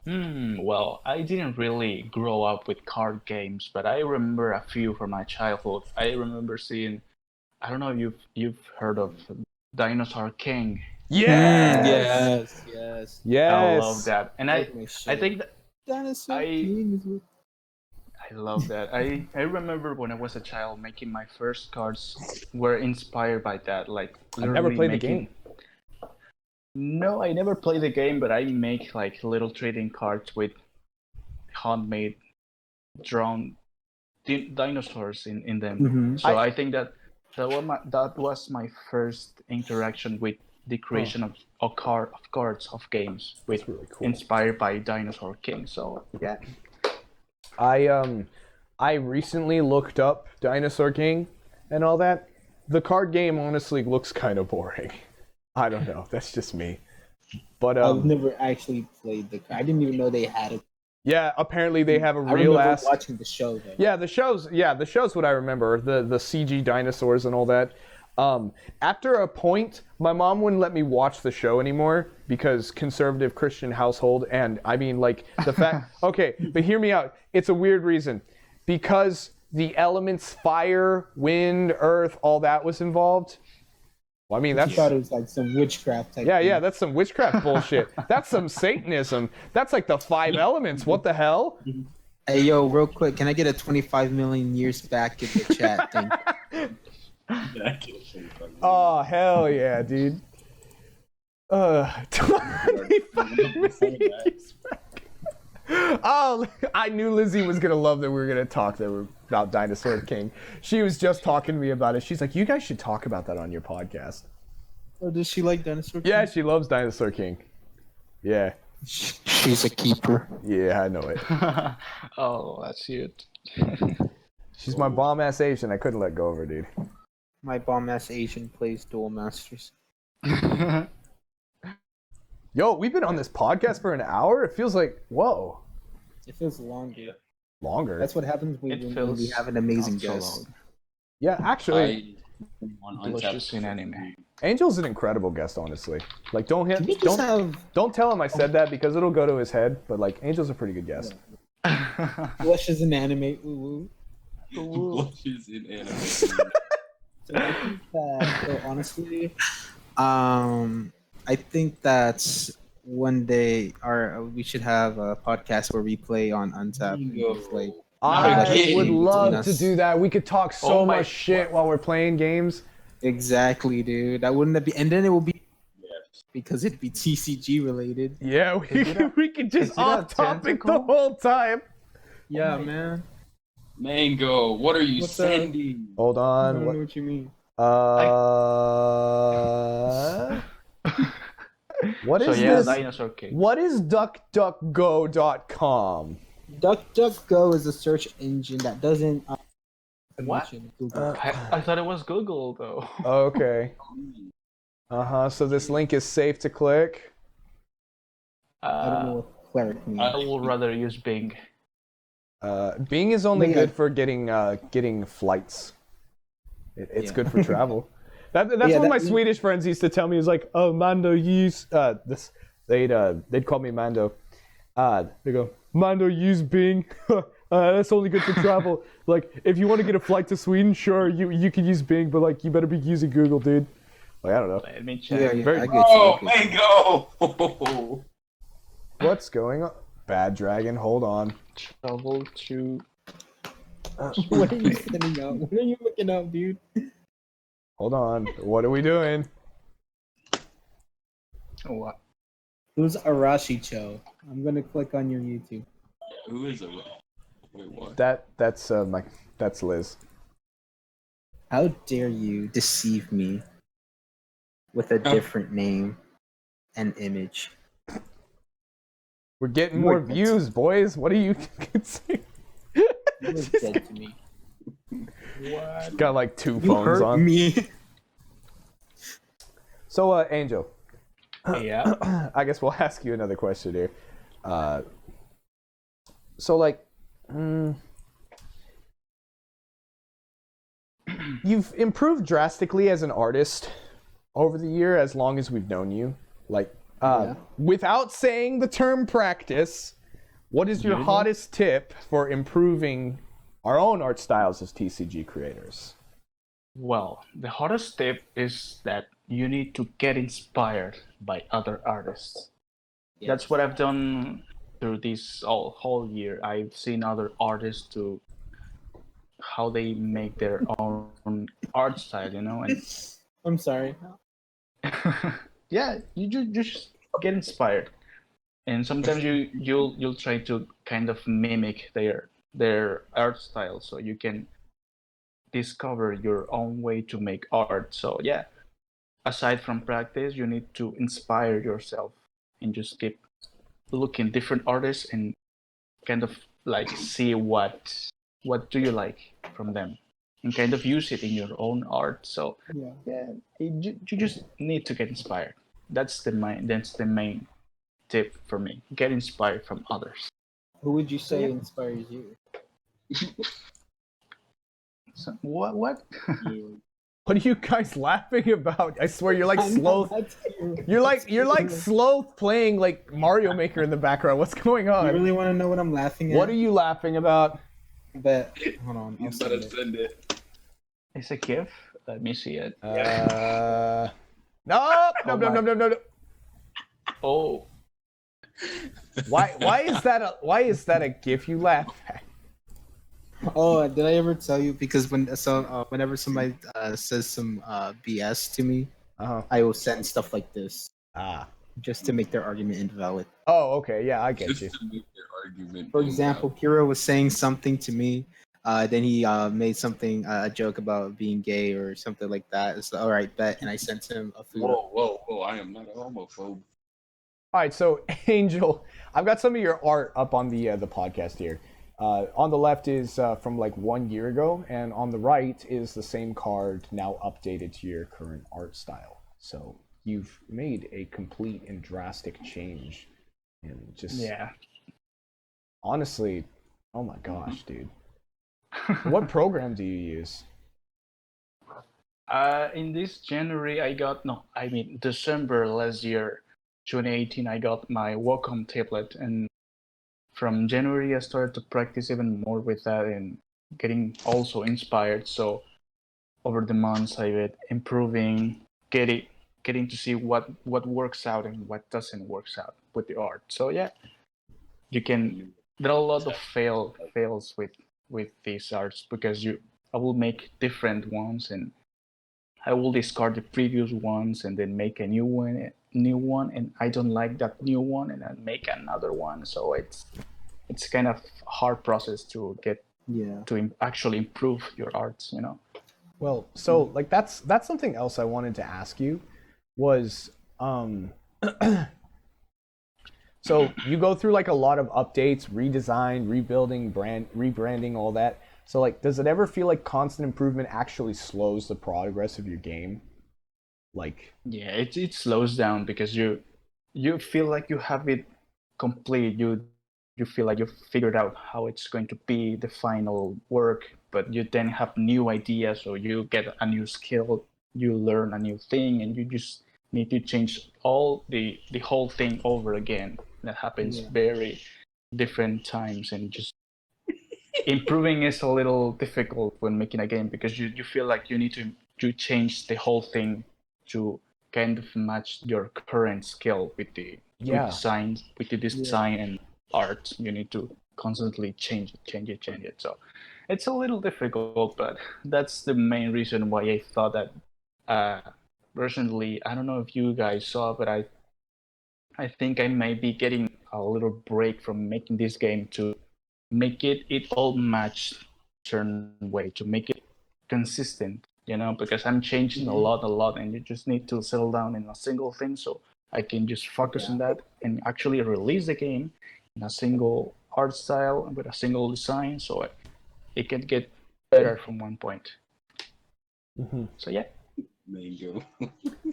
Well, I didn't really grow up with card games, but I remember a few from my childhood. I remember seeing, I don't know if you've heard of Dinosaur King. Yes. Yes. I love that, and I I think that Dinosaur I- King is what- I love that. I remember when I was a child making my first cards were inspired by that. Like I've never literally played the making- game. No, I never played the game, but I make like little trading cards with handmade drawn dinosaurs in them. Mm-hmm. So I think that was my first interaction with the creation of cards of games with That's really cool. inspired by Dinosaur King. So yeah. I recently looked up Dinosaur King and all that. The card game honestly looks kind of boring. I don't know. That's just me. But I've never actually played I didn't even know they had it. yeah, apparently they have a I real remember ass. watching the show though. Yeah, the show's what I remember. The CG dinosaurs and all that. After a point, my mom wouldn't let me watch the show anymore because conservative Christian household, and I mean like the fact. Okay, but hear me out. It's a weird reason, because the elements fire, wind, earth, all that was involved. Well, I mean I thought it was like some witchcraft type. yeah, that's some witchcraft bullshit. That's some Satanism. That's like the 5 elements. What the hell? Hey yo, real quick, can I get a 25 million years back in the chat thing? Oh hell yeah, dude. 25 years back. Oh, I knew Lizzie was gonna love that we were gonna talk about Dinosaur King. She was just talking to me about it. She's like, "You guys should talk about that on your podcast." Or does she like Dinosaur King? Yeah, she loves Dinosaur King. Yeah, She's a keeper. yeah, I know it. Oh, that's it. She's my bomb ass Asian. I couldn't let go of her, dude. My bomb ass Asian plays Duel Masters. Yo, we've been on this podcast for an hour. It feels like whoa, It feels longer. longer. That's what happens when we have an amazing not so guest. long. Yeah, actually, Delicious in anime. Angel's an incredible guest, honestly. Like, don't Can we just have don't tell him I said that because it'll go to his head. But like, Angel's a pretty good guest. blushes in anime? Woo woo. Blushes in anime. So I think that, so honestly, I think that's one day we should have a podcast where we play on Untap. Like, I would between love us. to do that. We could talk so Oh my- much shit while we're playing games. Exactly, dude. That wouldn't be, and then it will be because it'd be TCG related. Yeah, we could just is it a off topic the tentacle? whole time. Yeah, man. Mango, what are you What's up? sending? Hold I on. don't know what you mean. What So is yeah, this? Dinosaur King. What is DuckDuckGo.com? DuckDuckGo is a search engine that doesn't What? mention Google. I thought it was Google though. Okay. So this link is safe to click. I don't know what cleric means. I would rather use Bing. Bing is only Yeah. good for getting flights. It's Yeah. good for travel. That's Yeah, what my that- Swedish friends used to tell me. Is like, oh, Mando, use this. They'd call me Mando. They go, Mando, use Bing. That's only good for travel. Like, if you want to get a flight to Sweden, sure, you can use Bing, but like, you better be using Google, dude. Like, I don't know. Let me check. Yeah, Very- I get you. Oh, I get you. Mango! What's going on? Bad Dragon, hold on. Travel to. What are you sending out? What are you looking up, dude? Hold on. What are we doing? What? Who's Arashi Cho? I'm gonna click on your YouTube. Who is it? Wait, what? That's Liz. How dare you deceive me with a different name and image? We're getting more views, boys. What are you saying? You were dead to me. What? Got like 2 You phones hurt on. me. So, Angel, Yeah. I guess we'll ask you another question here. So, like, you've improved drastically as an artist over the year, as long as we've known you. Like, without saying the term practice, what is your hottest tip for improving our own art styles as TCG creators? Well, the hottest tip is that you need to get inspired by other artists. That's what I've done through this whole year. I've seen other artists to how they make their own art style, you know, and I'm sorry. yeah, you just get inspired, and sometimes you'll try to kind of mimic their art style, so you can discover your own way to make art. So yeah, aside from practice, you need to inspire yourself and just keep looking different artists and kind of like see what do you like from them and kind of use it in your own art. So yeah, you just need to get inspired. That's the main tip for me. Get inspired from others. Who would you say inspires you? So, what? What are you guys laughing about? I swear you're like Slothe. You're like Slothe playing like Mario Maker in the background. What's going on? You really want to know what I'm laughing at? What are you laughing about? But hold on, You gotta send it. It's a GIF. Let me see it. No. Oh, Why is that a GIF you laugh at? Oh, did I ever tell you? Because whenever somebody says some BS to me, I will send stuff like this just to make their argument invalid. Oh, okay, yeah, I get you. Just to make their argument. For example, Kirroh was saying something to me, then he made something a joke about being gay or something like that. It's all right, bet, and I sent him a food. Whoa! I am not a homophobe. All right, so Angel, I've got some of your art up on the podcast here. On the left is from like 1 year ago, and on the right is the same card now updated to your current art style. So you've made a complete and drastic change, and just honestly, oh my gosh, dude. What program do you use? In this January, December last year, 2018, I got my Wacom tablet, and from January I started to practice even more with that and getting also inspired. So over the months I've been improving, getting to see what works out and what doesn't work out with the art. So yeah, there are a lot of fails with these arts, because I will make different ones and I will discard the previous ones and then make a new one, and I don't like that new one, and I make another one. So it's kind of hard process to get to actually improve your arts, you know. Well, so like that's something else I wanted to ask you was so you go through like a lot of updates, redesign, rebuilding, rebranding, all that. So like, does it ever feel like constant improvement actually slows the progress of your game? Like, yeah, it slows down because you feel like you have it complete. You feel like you've figured out how it's going to be the final work, but you then have new ideas, or you get a new skill, you learn a new thing, and you just need to change all the whole thing over again. That happens very different times, and just improving is a little difficult when making a game, because you feel like you need to change the whole thing to kind of match your current skill with the design and art. You need to constantly change it. So it's a little difficult, but that's the main reason why I thought that recently, I don't know if you guys saw, but I think I may be getting a little break from making this game to make it all match certain way, to make it consistent, you know, because I'm changing a lot, and you just need to settle down in a single thing, so I can just focus on that and actually release the game in a single art style with a single design, so it can get better from one point. So yeah. Mango.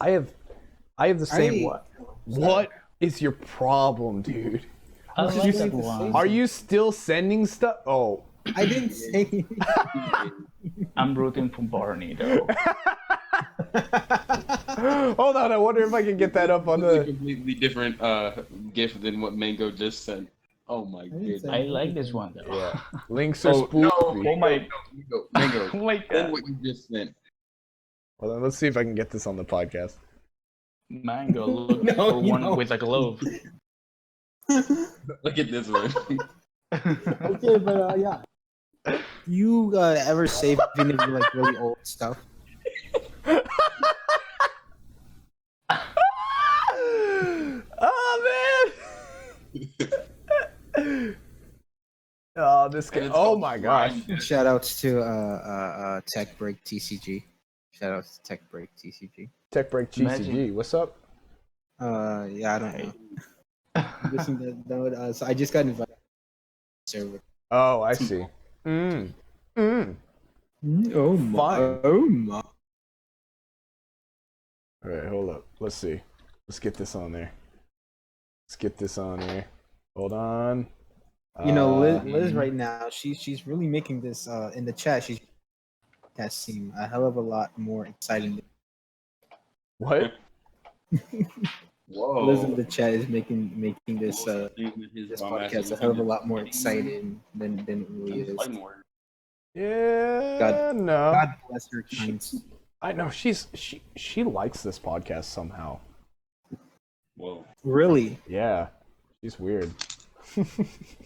I have the same. What is your problem, dude? Are you still sending stuff? Oh, I didn't say. I'm rooting for Barney though. Hold on, I wonder if I can get that up on a the. completely different GIF than what Mango just sent. Oh my goodness. I like this one though. Yeah. Links are spoofy. Oh my. Mango. Oh my Send god. what you just sent. Well, then let's see if I can get this on the podcast. Mango, look for one with a glove. Look at this one. Okay, but yeah. Do you ever save any of your like really old stuff? this And guy. it's Oh called my gosh. Shout outs to Tech Break TCG. Shout outs to Tech Break TCG. Tech Break GCG. Imagine. What's up? Yeah, I don't know. Listen to so I just got invited to server. Oh, I see. Oh my. Fine. Oh my. All right, hold up. Let's see. Let's get this on there. Let's get this on there. Hold on. You know, Liz right now, she's really making this in the chat. She's that seem a hell of a lot more exciting. What? Whoa. Liz in the chat is making this His podcast a hell of a lot more exciting than it really is. Yeah. God- no. God bless her kinds. I know she likes this podcast somehow. Whoa. Really, Yeah. She's weird.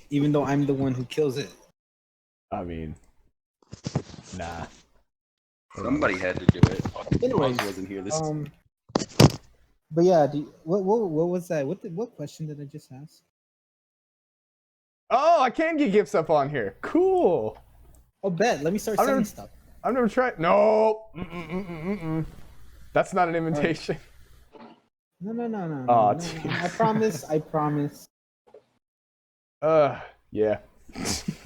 even though I'm the one who kills it. I mean, nah. Somebody had to do it. Anyways, Mozz wasn't here this but yeah, what was that? What question did I just ask? Oh, I can get gifts up on here. Cool. Oh, bet. Let me start I sending don't- stuff. I've never tried. No. That's not an invitation. No. Aw, no. jeez. I promise. Yeah.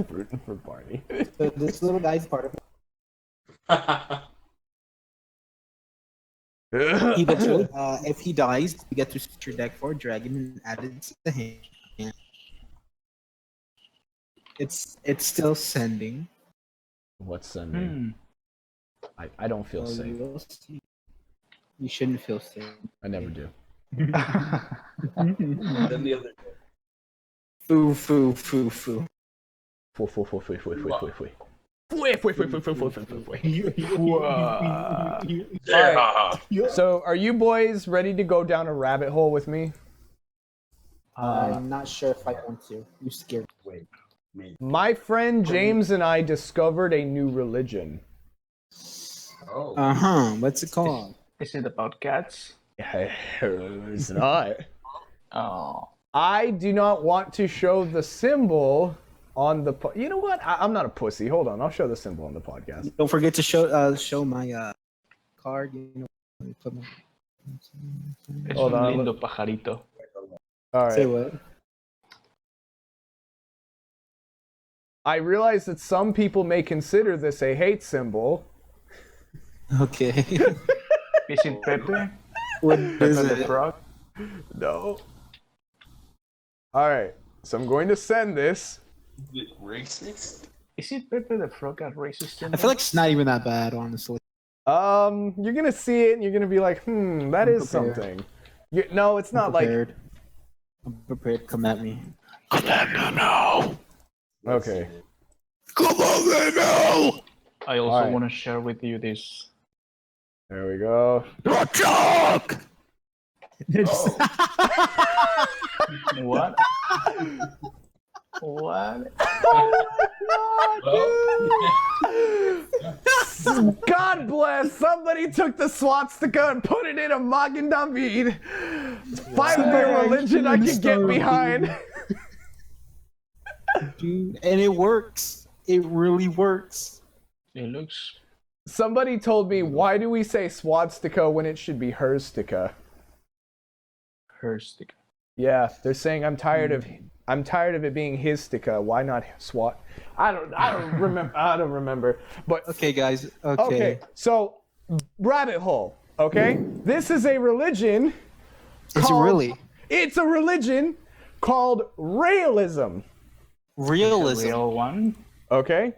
Rooting for Barney. So this little guy's part of it. Eventually, if he dies, you get to switch your deck for a dragon and add it to the hand. It's still sending. What's sending? I don't feel So safe. you'll see. You shouldn't feel safe. I never do. Then the other Foo. Fui. So, are you boys ready to go down a rabbit hole with me? I'm not sure if I want to. You scared. wait. Me. My friend James and I discovered a new religion. Oh. What's it called? Is it about cats? It's not. Oh. I do not want to show the symbol on the. You know what? I'm not a pussy. Hold on, I'll show the symbol on the podcast. Don't forget to show my card. You know, put my... Es Hold un on, lindo pajarito. All Say right. what? I realize that some people may consider this a hate symbol. Okay. Is it Pepe? What Pepe is the it? frog? No. All right. So I'm going to send this. Racist? Is it Pepe the frog at racist? I feel like it's not even that bad, honestly. You're gonna see it and you're gonna be like, that I'm is prepared. something. No, it's not like. I'm prepared. Come at me. Okay. I also Alright. want to share with you this. There we go. What? What? God bless. Somebody took the swastika and put it in a Magen David. Finally, a religion I can get behind. Dude, and it works. It really works. It looks. Somebody told me, why do we say swastika when it should be herstika? Herstic. Yeah, they're saying I'm tired of it being histika. Why not swat? I don't remember. But Okay, guys. okay, so rabbit hole. Okay, this is a religion. It's called- really It's a religion called realism. realism. Real one. Okay,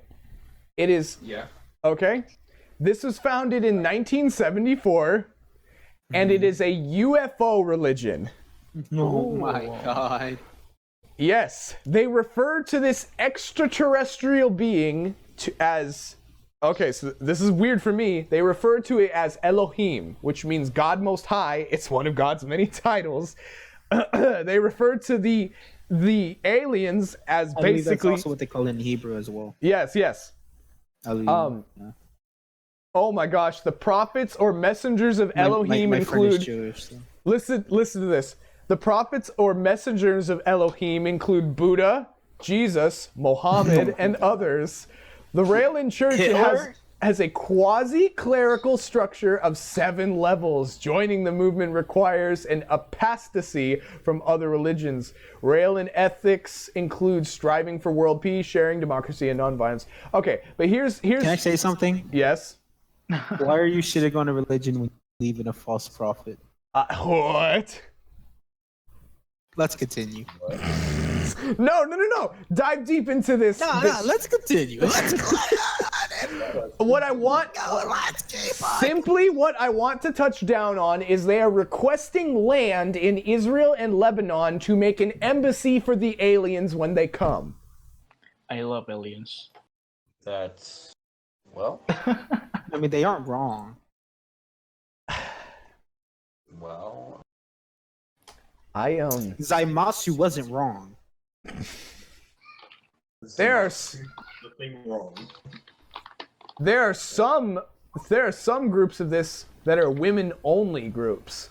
it is. Yeah. Okay, this was founded in 1974, and it is a UFO religion. Oh my god. Yes, they refer to this extraterrestrial being as. Okay, so this is weird for me. They refer to it as Elohim, which means God Most High. It's one of God's many titles. They refer to the aliens as I believe that's basically. also what they call it in Hebrew as well. Yes. Yeah. Oh my gosh, the prophets or messengers of Elohim my friend is include. Jewish, so. Listen to this. The prophets or messengers of Elohim include Buddha, Jesus, Mohammed, and others. The Raelin Church has a quasi-clerical structure of 7 levels. Joining the movement requires an apostasy from other religions. Raelin ethics include striving for world peace, sharing, democracy, and nonviolence. Okay, but here's. Can I say something? Yes. Why are you shitting on a religion when you believe in a false prophet? What? Let's continue. No. Dive deep into this. No, let's continue. What I want, simply what I want to touch down on is they are requesting land in Israel and Lebanon to make an embassy for the aliens when they come. I love aliens. That's well. I mean, they aren't wrong. Well, Zaimasu wasn't wrong. There's nothing wrong. there are some groups of this that are women-only groups.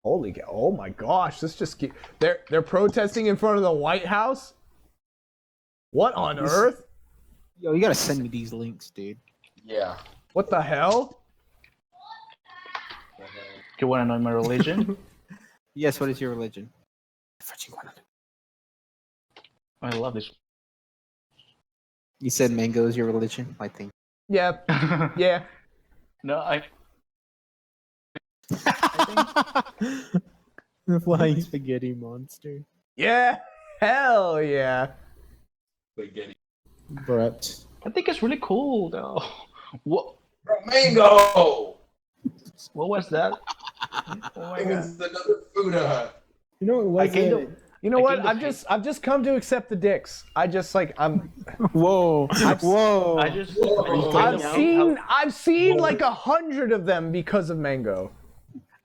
Holy cow! Oh my gosh! They're protesting in front of the White House. What on earth? Yo, you gotta send me these links, dude. Yeah. What the hell? You want to know my religion? Yes, what is your religion? I love this. You said mango is your religion, I think. Yeah. Yeah. No, The flying spaghetti monster. Yeah. Hell yeah. Spaghetti. Brett. I think it's really cool though. What? Mango. What was that? Oh my It god. was another Buddha. You know what it was? You know what? I've just come to accept the dicks. I'm. Whoa. Whoa. I've seen like 100 of them because of Mango.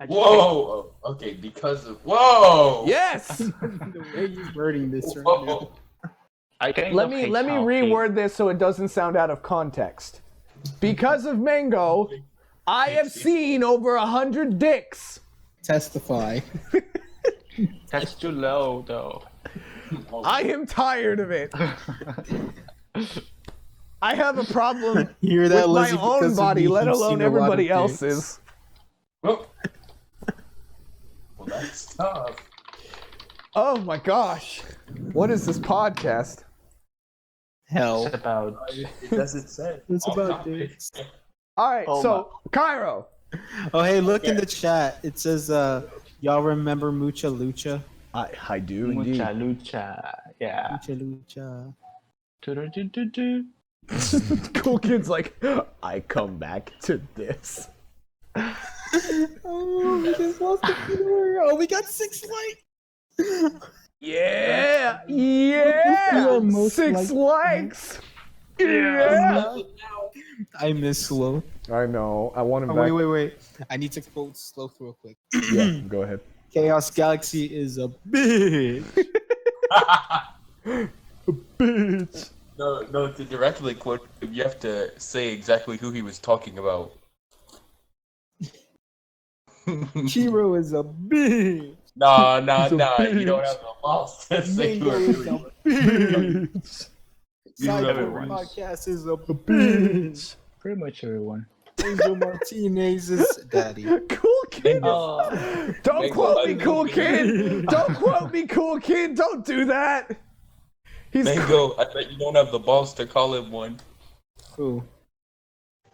Whoa. Okay, because of whoa. Yes. The way you're wording this right Whoa. now. Let me reword this so it doesn't sound out of context. Because of Mango, I have seen over 100 dicks. Testify. That's too low though. I am tired of it. I have a problem Hear that, with my Lizzie? own Because of body, me, let you've alone seen a lot of everybody dicks. else's. Well, that's tough. Oh my gosh. What is this podcast? Hell. It's about It doesn't say. It's about dicks. All right, Oh so Kirroh. Oh, hey, look in the chat. It says, y'all remember Mucha Lucha? I do indeed. Mucha Lucha. Yeah. Mucha Lucha. Do-do-do-do-do. Cool Kid's like, I come back to this. Oh, we just lost the viewer. Oh, we got 6 likes. Yeah, You are most 6 like- likes. Yeah. I miss Slothe. I know. I want him back. Wait. I need to quote Slothe real quick. Yeah, go ahead. Chaos Galaxy is a bitch. Bitch. No, to directly quote, you have to say exactly who he was talking about. Kirroh is a bitch. Nah. He's a You don't bitch. have the balls to say who Mango is it a bitch. Bitch. Sideboard podcast is a bitch. Pretty much everyone. Angel Martinez's daddy. Cool Kid. Oh. Don't Mango, quote me, I Cool love Kid. Don't quote me, Cool Kid. Don't do that. He's Mango, I bet you don't have the balls to call him one. Who?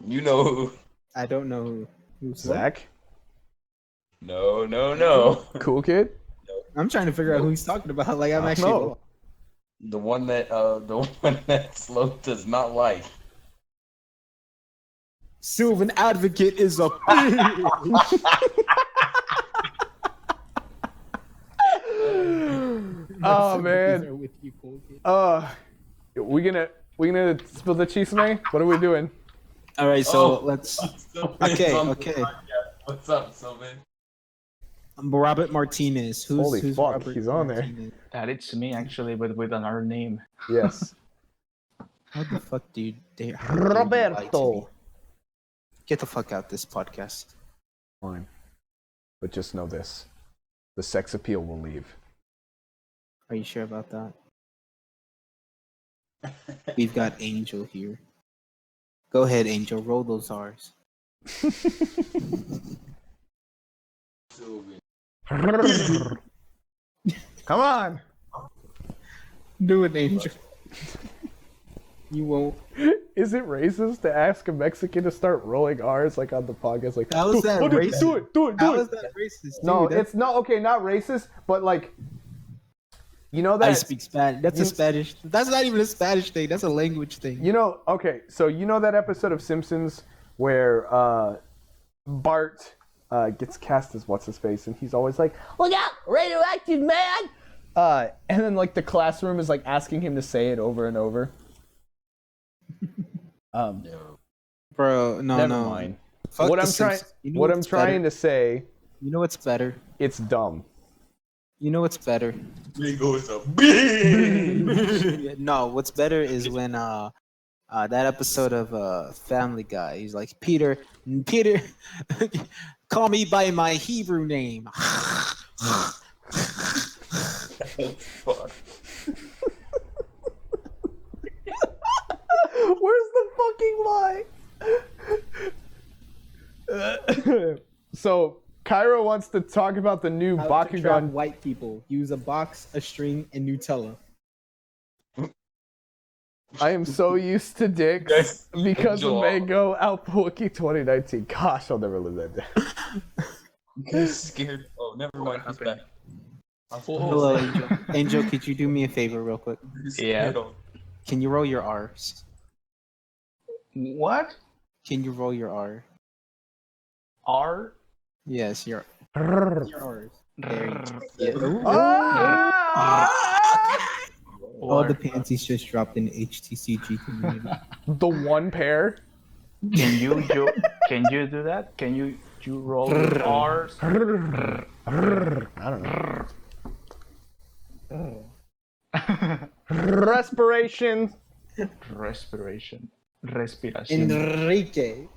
You know who. I don't know who. Who's that? Zach. No. Cool Kid. I'm trying to figure out who he's talking about. Like I'm I actually. know. The one that Slothe does not like. Sylvan Advocate is a bitch. Oh man. With you, Cool Kid. We gonna spill the chisme? What are we doing? All right, so Oh. let's. Sylvan's Okay, on the okay. podcast. What's up, Sylvan? Robert Martinez. Holy Who's fuck, Robert he's on there. Martinez? That it's me actually, but with another name. Yes. How the fuck, dude? How dare you lie to me? Roberto. Get the fuck out this podcast. Fine. But just know this. The sex appeal will leave. Are you sure about that? We've got Angel here. Go ahead, Angel. Roll those R's. Come on. Do it, Angel. You won't. Is it racist to ask a Mexican to start rolling R's like on the podcast? Like, How is that racist? Do it. How is that racist? No, Dude, it's not okay. Not racist, but like, you know I that. speak Spanish. That's a Spanish. That's not even a Spanish thing. That's a language thing. You know, okay. So you know that episode of Simpsons where Bart gets cast as what's his face, and he's always like, "Look out, radioactive man!" And then like the classroom is like asking him to say it over and over. Bro, no, Never no. mind. Fuck What the I'm trying, Simpsons. You know what I'm what's trying better? to say, You know what's better? it's dumb. You know what's better? Bingo is a bitch. No, what's better is when that episode of Family Guy. He's like, Peter, call me by my Hebrew name. Fuck. Where's the fucking lie? So Kirroh wants to talk about the new How to trap Bakugan. white people. Use a box, a string, and Nutella. I am so used to dicks Yes. because of Joel. Mango Alpha Wiki 2019. Gosh, I'll never live that down. You guys scared. Oh, never mind. He's back. Hello, Angel. Angel, could you do me a favor real quick? Yeah. Can you roll your R's? What? Can you roll your R? R? Yes, your R's. There you go. Yeah. Ooh. All the panties just dropped in the HTCG community. The one pair. Can you do that? Can you roll your R's? I don't know. Respiration. Respiration. Respiración. Enrique.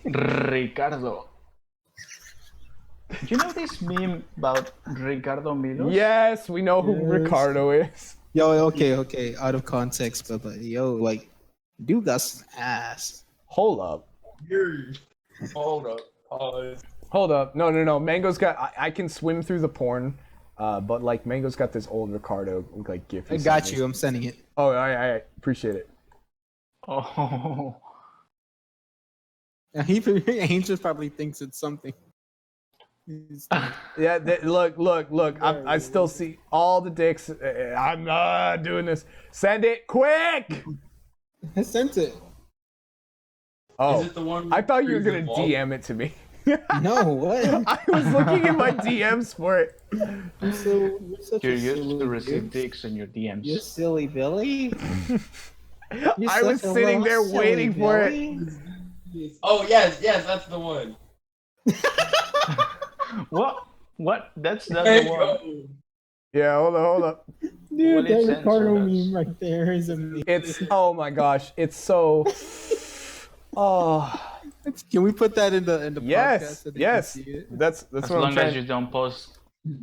Ricardo. You know this meme about Ricardo Milos? Yes, we know who Yes. Ricardo is. Yo, okay. Out of context, but yo, like, dude got some ass. Hold up. Hold up. Pause. Hold up. No. Mango's got. I can swim through the porn, but like Mango's got this old Ricardo like gif. I got you. I'm sending it. Oh, I appreciate it. Oh. Angel probably thinks it's something. Yeah, look. I still see all the dicks. I'm not doing this. Send it quick. I sent it. Oh, Is it the one I thought you were where gonna he's DM it to me. No, what? I was looking in my DMs for it. You're such You're a used silly to receive dude. dicks in your DMs. You silly Billy. You're I was such a sitting little there silly waiting for it. Billy. Oh yes, that's the one. What? That's not There the you one. go. Yeah, hold up. Dude, What is that Ricardo censored? meme right there is amazing. It's oh my gosh, it's so. Oh Can we put that in the podcast? yes, so they can yes. see it? That's As what I'm long trying. as you don't post.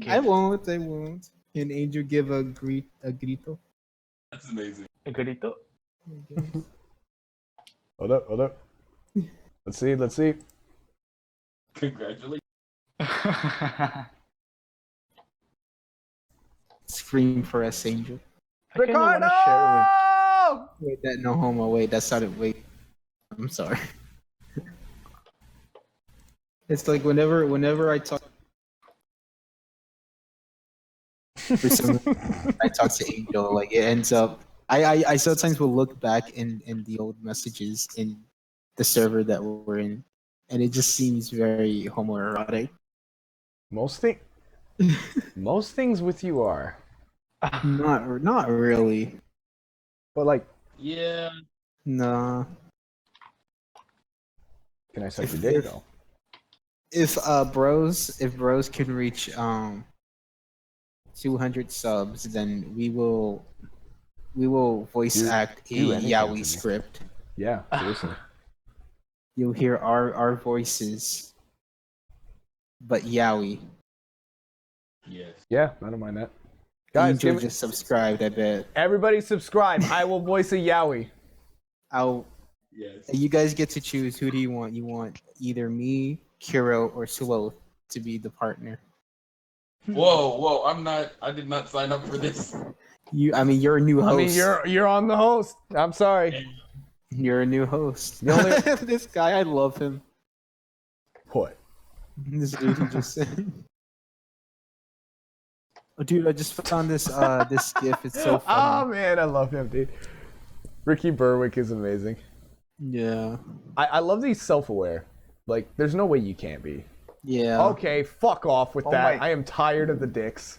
I won't. Can Angel give a grito? That's amazing. A grito. Hold up. Let's see. Congratulations. Scream for us, Angel. I kinda wanna share with. Wait, that no homo. Wait, that sounded. Wait, I'm sorry. It's like whenever I talk. For some reason, I talk to Angel, like it ends up. I sometimes will look back in the old messages in the server that we're in, and it just seems very homoerotic. Most things with you are, Not really. but like, Yeah. No. can I suck your dick though? If bros can reach 200 subs, then we will voice act a do anything to yaoi me. script. Yeah, seriously. You'll hear our voices, but yaoi. Yes. Yeah, I don't mind that. Guys, Angel just subscribed, I bet. everybody subscribe. I will voice a Yowie. Yes. You guys get to choose. Who do you want? You want either me, Kirroh, or Slothe to be the partner. Whoa! I did not sign up for this. You're a new host. I mean, you're on the host. I'm sorry. You're a new host. The only- This guy, I love him. What? This dude he just said. Oh, dude, I just found this this GIF. It's so Oh funny. man, I love him, dude. Ricky Berwick is amazing. Yeah. I love these self-aware. Like, there's no way you can't be. Yeah. Okay, fuck off with Oh that. my- I am tired of the dicks.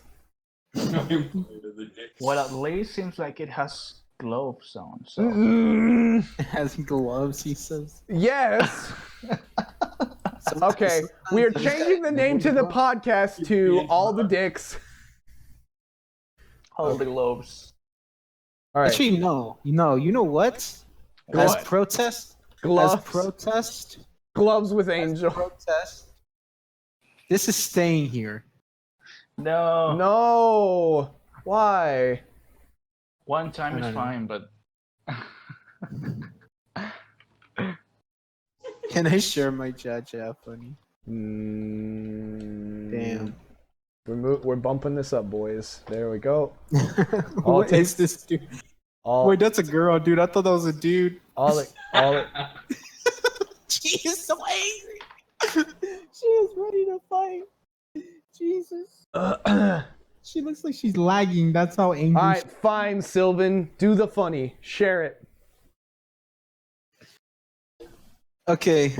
Well, at least seems like it has gloves on. So It has gloves, he says. Yes. Okay, we are changing the name to the podcast to All the Dicks. hold the gloves. All right. Actually, no. You know what? As What? protest. Gloves. As protest. Gloves with Angel. Protest. This is staying here. No. No. Why? One time I is don't know. fine, but Can I share my Jaja funny? Damn. Damn. We're bumping this up, boys. There we go. All What it takes- is this dude? All, Wait, that's a girl, dude. I thought that was a dude. all it, She is so angry. She is ready to fight. Jesus. all She looks like she's lagging. That's how angry. right, fine, Sylvan. Do the funny. Share it. Okay.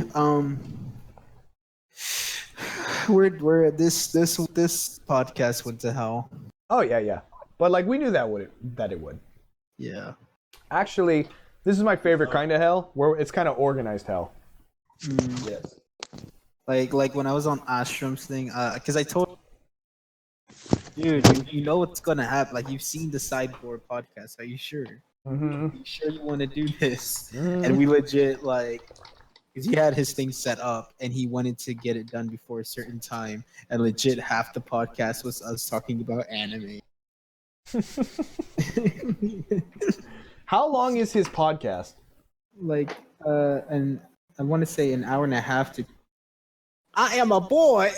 We're this podcast went to hell. Oh yeah. But like we knew that it would. Yeah. Actually, this is my favorite kind of hell, where it's kind of organized hell. Yes. Like when I was on Ashram's thing, because I told dude, you know what's gonna happen. Like you've seen the Sideboard podcast. Are you sure? Mm-hmm. Are you sure you want to do this? And we legit like, because he had his thing set up and he wanted to get it done before a certain time, and legit half the podcast was us talking about anime. How long is his podcast? Like, and I want to say an hour and a half to. I am a boy.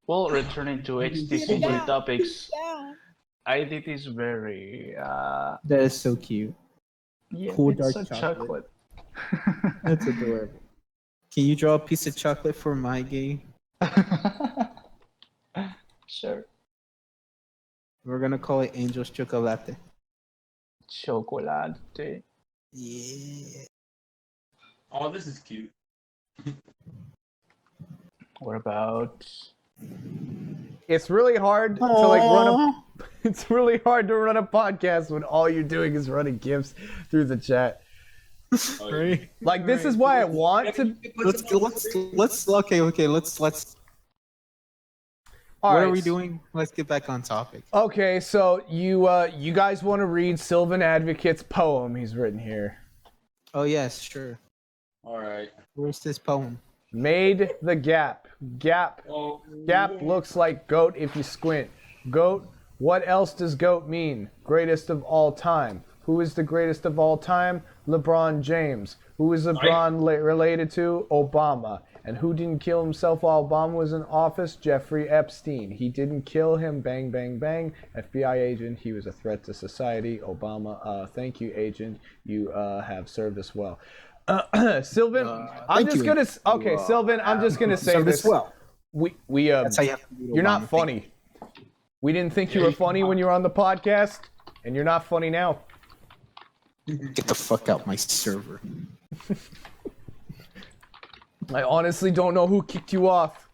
well, returning to HTC topics, I think it's very That is so cute. yeah, Cool it's dark a chocolate. That's adorable. Can you draw a piece of chocolate for my game? Sure. We're gonna call it Angel's Chocolate. Chocolate. Yeah. Oh, this is cute. What about? It's really hard to like run a. It's really hard to run a podcast when all you're doing is running gifs through the chat. Oh, Right. Like this is why I want to. Let's okay. Let's. All What right. are we doing? Let's get back on topic. Okay, so you guys want to read Sylvan Advocate's poem he's written here. Oh yes, sure. All right. Where's this poem? Made the gap. Gap. Oh. Gap looks like goat if you squint. Goat. What else does goat mean? Greatest of all time. Who is the greatest of all time? LeBron James. Who is LeBron related to? Obama. And who didn't kill himself while Obama was in office? Jeffrey Epstein. He didn't kill him. Bang, bang, bang. FBI agent. He was a threat to society. Obama. Thank you, agent. You have served us well. Sylvan, I'm thank just you. gonna. Okay, Sylvan, I'm just gonna say Served this. us well. We That's how you have to do it, you're not Obama. funny. We didn't think you were funny when you were on the podcast, and you're not funny now. Get the fuck out my server. I honestly don't know who kicked you off,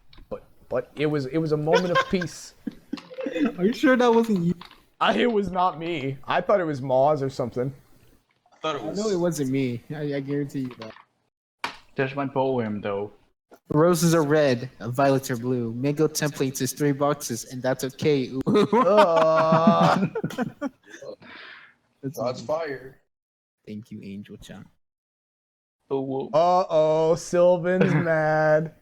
but it was a moment of peace. Are you sure that wasn't you? It was not me. I thought it was Mozz or something. I thought it I was. know it wasn't me. I guarantee you that. There's my poem though. Roses are red, violets are blue. Mango templates is 3 boxes, and that's okay. Ooh. That's Shots fired. Thank you, Angel Chan. Oh, Uh-oh, Sylvan's mad.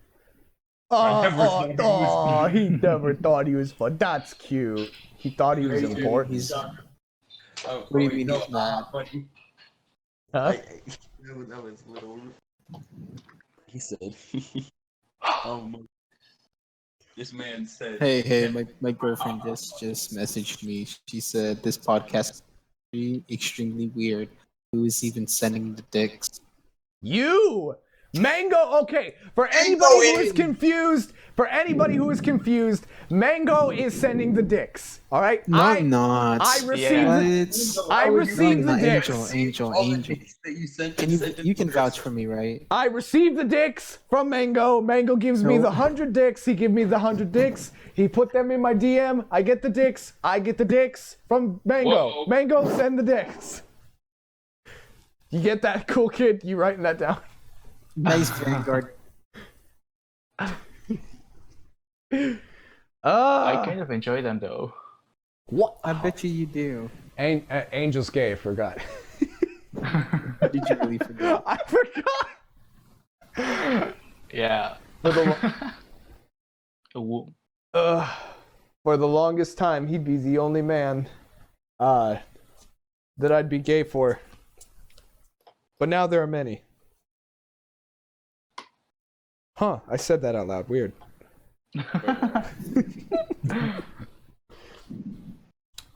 He never thought he was fun. That's cute. He thought he was important. He's Oh, What do you wait, mean no, he's not? Huh? That was little. He said, this man said, Hey, my girlfriend just messaged me. She said this podcast is extremely weird. Who is even sending the dicks? You! Mango, okay, for anybody who is confused, Mango is sending the dicks. All right? No, I'm not. I received No, the dicks. Angel. You can vouch for me, right? I received the dicks from Mango. Mango gives me the 100 dicks. He gives me the 100 dicks. He put them in my DM. I get the dicks. I get the dicks from Mango. Whoa. Mango, send the dicks. You get that, cool kid? You writing that down? Nice Vanguard. I kind of enjoy them though. What? I bet you do. Angel's gay, I forgot. Did you really forget? I forgot. Yeah. For the longest time, he'd be the only man that I'd be gay for. But now there are many. Huh, I said that out loud. Weird.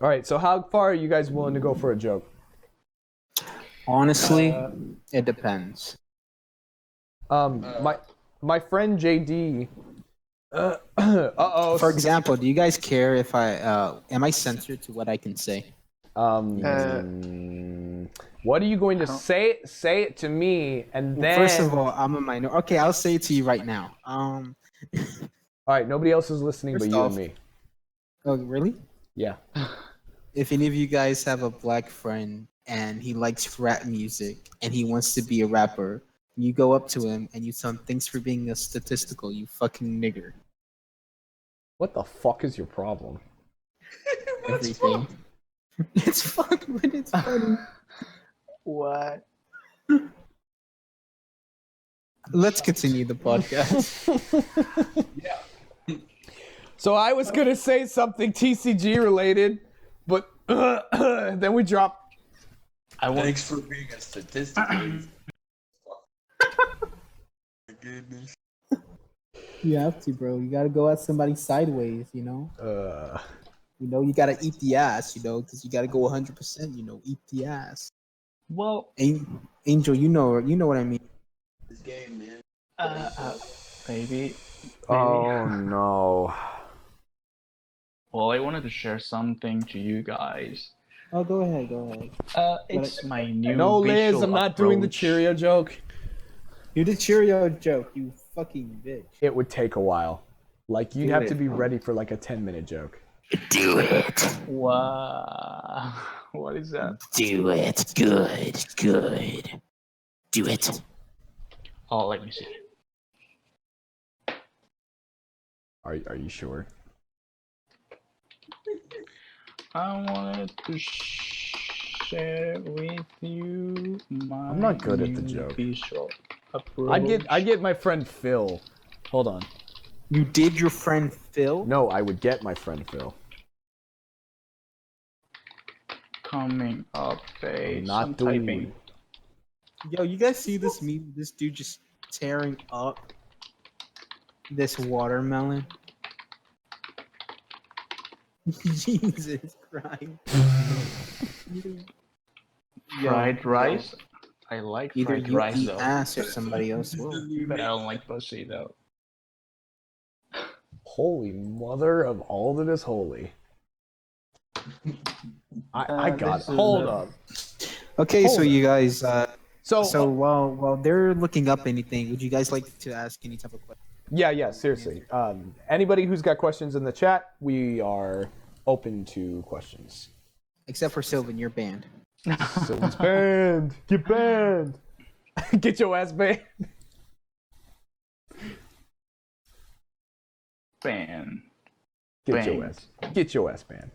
All right, so how far are you guys willing to go for a joke? Honestly, it depends. My friend JD. Uh-oh. For example, do you guys care if I am I censored to what I can say? What are you going to say? Say it to me, and then. First of all, I'm a minor. Okay, I'll say it to you right now. All right, nobody else is listening but you and me. Oh, really? Yeah. If any of you guys have a black friend and he likes rap music and he wants to be a rapper, you go up to him and you tell him, "Thanks for being a statistical, you fucking nigger." What the fuck is your problem? Everything. It's fun, but it's funny. What? Let's continue the podcast. So I was gonna say something TCG related, but then we dropped. thanks for being a statistic. My goodness. You have to, bro. You gotta go at somebody sideways, you know? You gotta eat the ass, because you gotta go 100%, eat the ass. Well, Angel, you know what I mean. This game, man. maybe. Oh no. Well, I wanted to share something to you guys. Oh, go ahead. It's my new. No, Liz, visual I'm not doing the approach. Cheerio joke. You did Cheerio joke, you fucking bitch. It would take a while. Like, you'd Do have it. to be ready for like a 10-minute joke. Do it. Wow. What is that? Do it. Good. Do it. Oh, let me see. Are you sure? I wanted to share with you my. I'm not good at the new joke. visual approach. I get my friend Phil. Hold on. You did your friend Phil? No, I would get my friend Phil. Coming up, I'm not not doing typing. it. Yo, you guys see this meme? This dude just tearing up this watermelon. Jesus Christ. Fried rice. I like Either fried you rice eat though, ass or somebody else will. but I don't like pussy though. Holy mother of all that is holy. I got it. this is Hold the- up. Okay, so Hold you guys, So while they're looking up anything, would you guys like to ask any type of question? yeah, seriously. Anybody who's got questions in the chat, we are open to questions. Except for Sylvan, you're banned. Sylvan's banned. Get banned. Get your ass banned. Ban. Get your Banned. ass. Get your ass banned.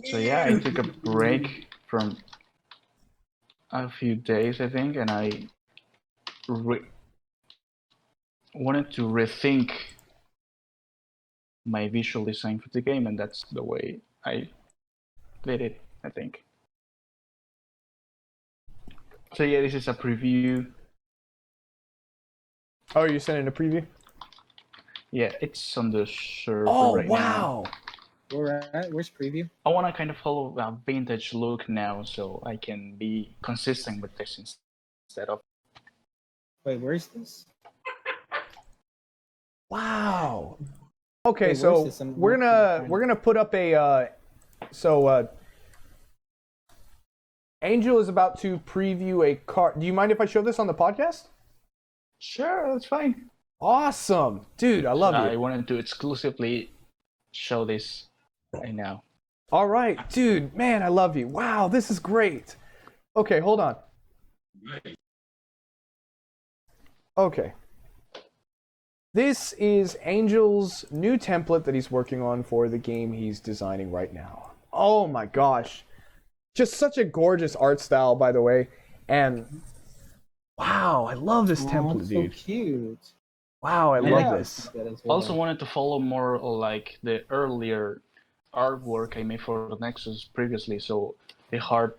So yeah, I took a break from a few days, I think, and I wanted to rethink my visual design for the game, and that's the way I did it, I think. So yeah, this is a preview. Oh, you're sending a preview? Yeah, it's on the server Oh, right wow. now. Where's preview? I want to kind of follow a vintage look now, so I can be consistent with this instead of. Wait, where's this? Wow. Okay, Wait, so where's this? we're gonna put up a Angel is about to preview a card. Do you mind if I show this on the podcast? Sure, that's fine. Awesome, dude, I love I you. wanted to exclusively show this right now. All right, dude, man, I love you. Wow, this is great. Okay, hold on. Okay. This is Angel's new template that he's working on for the game he's designing right now. Oh my gosh. Just such a gorgeous art style, by the way. And wow, I love this template, so dude. cute. Wow, I love this. Also wanted to follow more like the earlier artwork I made for the Nexus previously, so the hard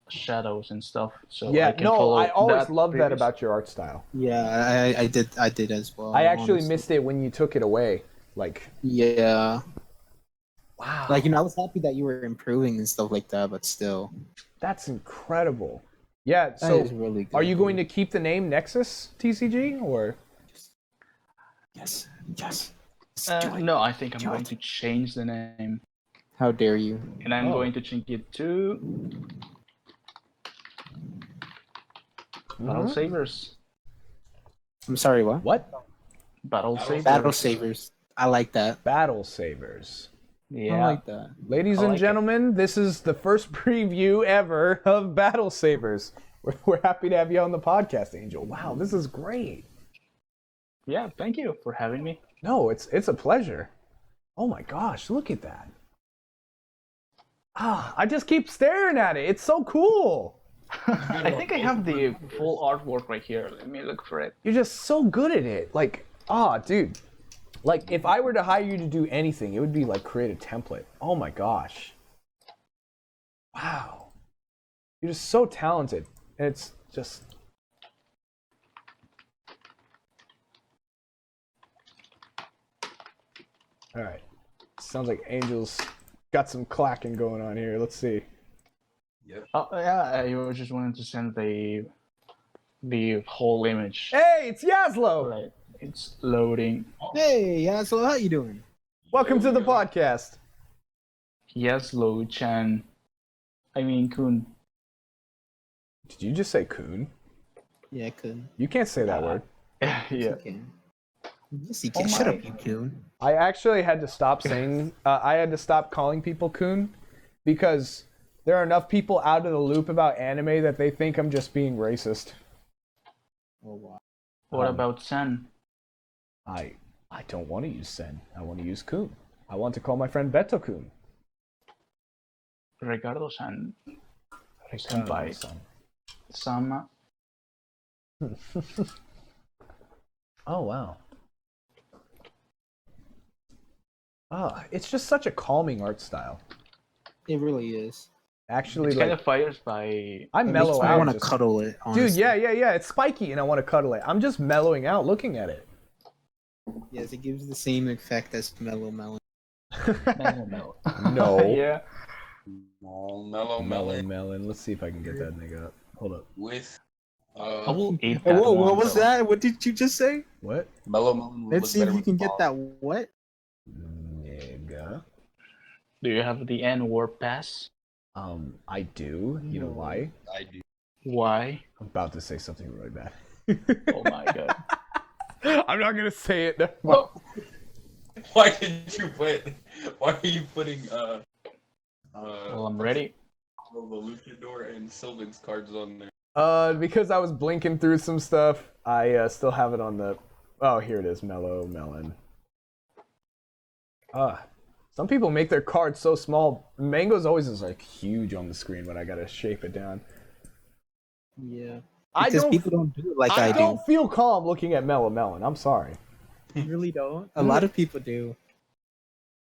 shadows and stuff. So Yeah, I can no, follow I always that loved that previous- about your art style. Yeah, I did as well. I actually honestly. missed it when you took it away. Like, Yeah. wow. Like, I was happy that you were improving and stuff like that, but still. That's incredible. Yeah, That so is really good. are you going to keep the name Nexus TCG or? Yes. Yes. No, I think I'm going to change the name, How dare you? and I'm Oh. going to change it to Battle Mhm. Savers. I'm sorry, what? What? Battle Savers. Battle Savers. I like that. Battle Savers. Yeah. I like that. Ladies I and like it. gentlemen, this is the first preview ever of Battle Savers. We're happy to have you on the podcast, Angel. Wow, this is great. Yeah. Thank you for having me. No, it's a pleasure. Oh my gosh, look at that. Ah, I just keep staring at it. It's so cool. I think I have the full artwork right here. Let me look for it. You're just so good at it. Like, dude. Like, if I were to hire you to do anything, it would be like create a template. Oh my gosh. Wow. You're just so talented. And it's just. All right. Sounds like Angel's got some clacking going on here. Let's see. Oh yeah, I was just wanted to send the whole image. Hey, it's Yaslo. Right. It's loading. Hey, yeah, so how you doing? Welcome to the podcast. Yaslo Chan. I mean Kun. Did you just say coon? Yeah, I could. You can't say that word. Yeah. Okay. Yes, you can. Oh Shut my. up, you coon. I actually had to stop saying, I had to stop calling people coon because there are enough people out of the loop about anime that they think I'm just being racist. Oh wow. What about San? I don't want to use sen. I want to use coon. I want to call my friend Beto coon. Ricardo San. Ricardo Senpai. san. Sama. Oh wow. It's just such a calming art style. It really is. Actually, It's like kind of fires by. I mellow I out. want to just- cuddle it. Dude, Honestly. yeah. It's spiky, and I want to cuddle it. I'm just mellowing out looking at it. Yes, it gives the same effect as Mellow Melon. No. No. Yeah. Mellow Melon, melon. Let's see if I can get that nigga up. Hold up. with I will eat Whoa, that what one, was though. that? What did you just say? What? Mellow Melon. would Let's look see if better you with can get balls. that. What? Nigga. Do you have the N-word pass? I do. You know why? I do. Why? I'm about to say something really bad. Oh my god. I'm not gonna say it. Never mind. Well, why did you put? Why are you putting Well, I'm ready. the Luchador and Sylvan's cards on there? Because I was blinking through some stuff, I still have it on the. Oh, here it is, Mellow Melon. Some people make their cards so small. Mango's always is like huge on the screen when I gotta shape it down. Yeah. I Because don't. people don't do it like I, I do. don't feel calm looking at Mellow Melon. I'm sorry. You really don't. A lot of people do.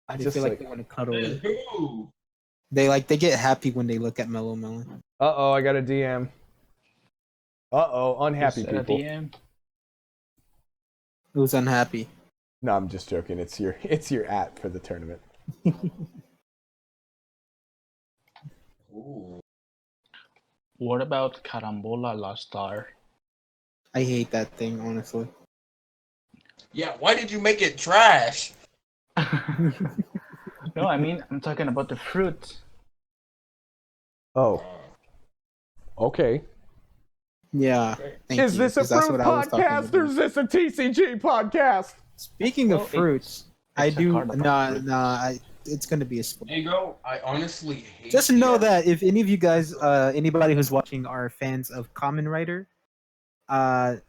I They just feel like like. they want to cuddle it. Who? They get happy when they look at Mellow Melon. Uh-oh, I got a DM. Uh-oh, unhappy Is that a people. DM? Who's unhappy? No, I'm just joking. It's your at for the tournament. Ooh. What about Carambola La Star? I hate that thing, honestly. Yeah, why did you make it trash? No, I mean, I'm talking about the fruit. Oh, okay. Yeah. Thank Is you, this a 'cause that's fruit what I was talking podcast or about. is this a TCG podcast? Speaking of Well, fruits, I it's a do. card about Nah. It's gonna be a split. Mango, I honestly hate Just know the that if any of you guys, anybody who's watching, are fans of Kamen Rider,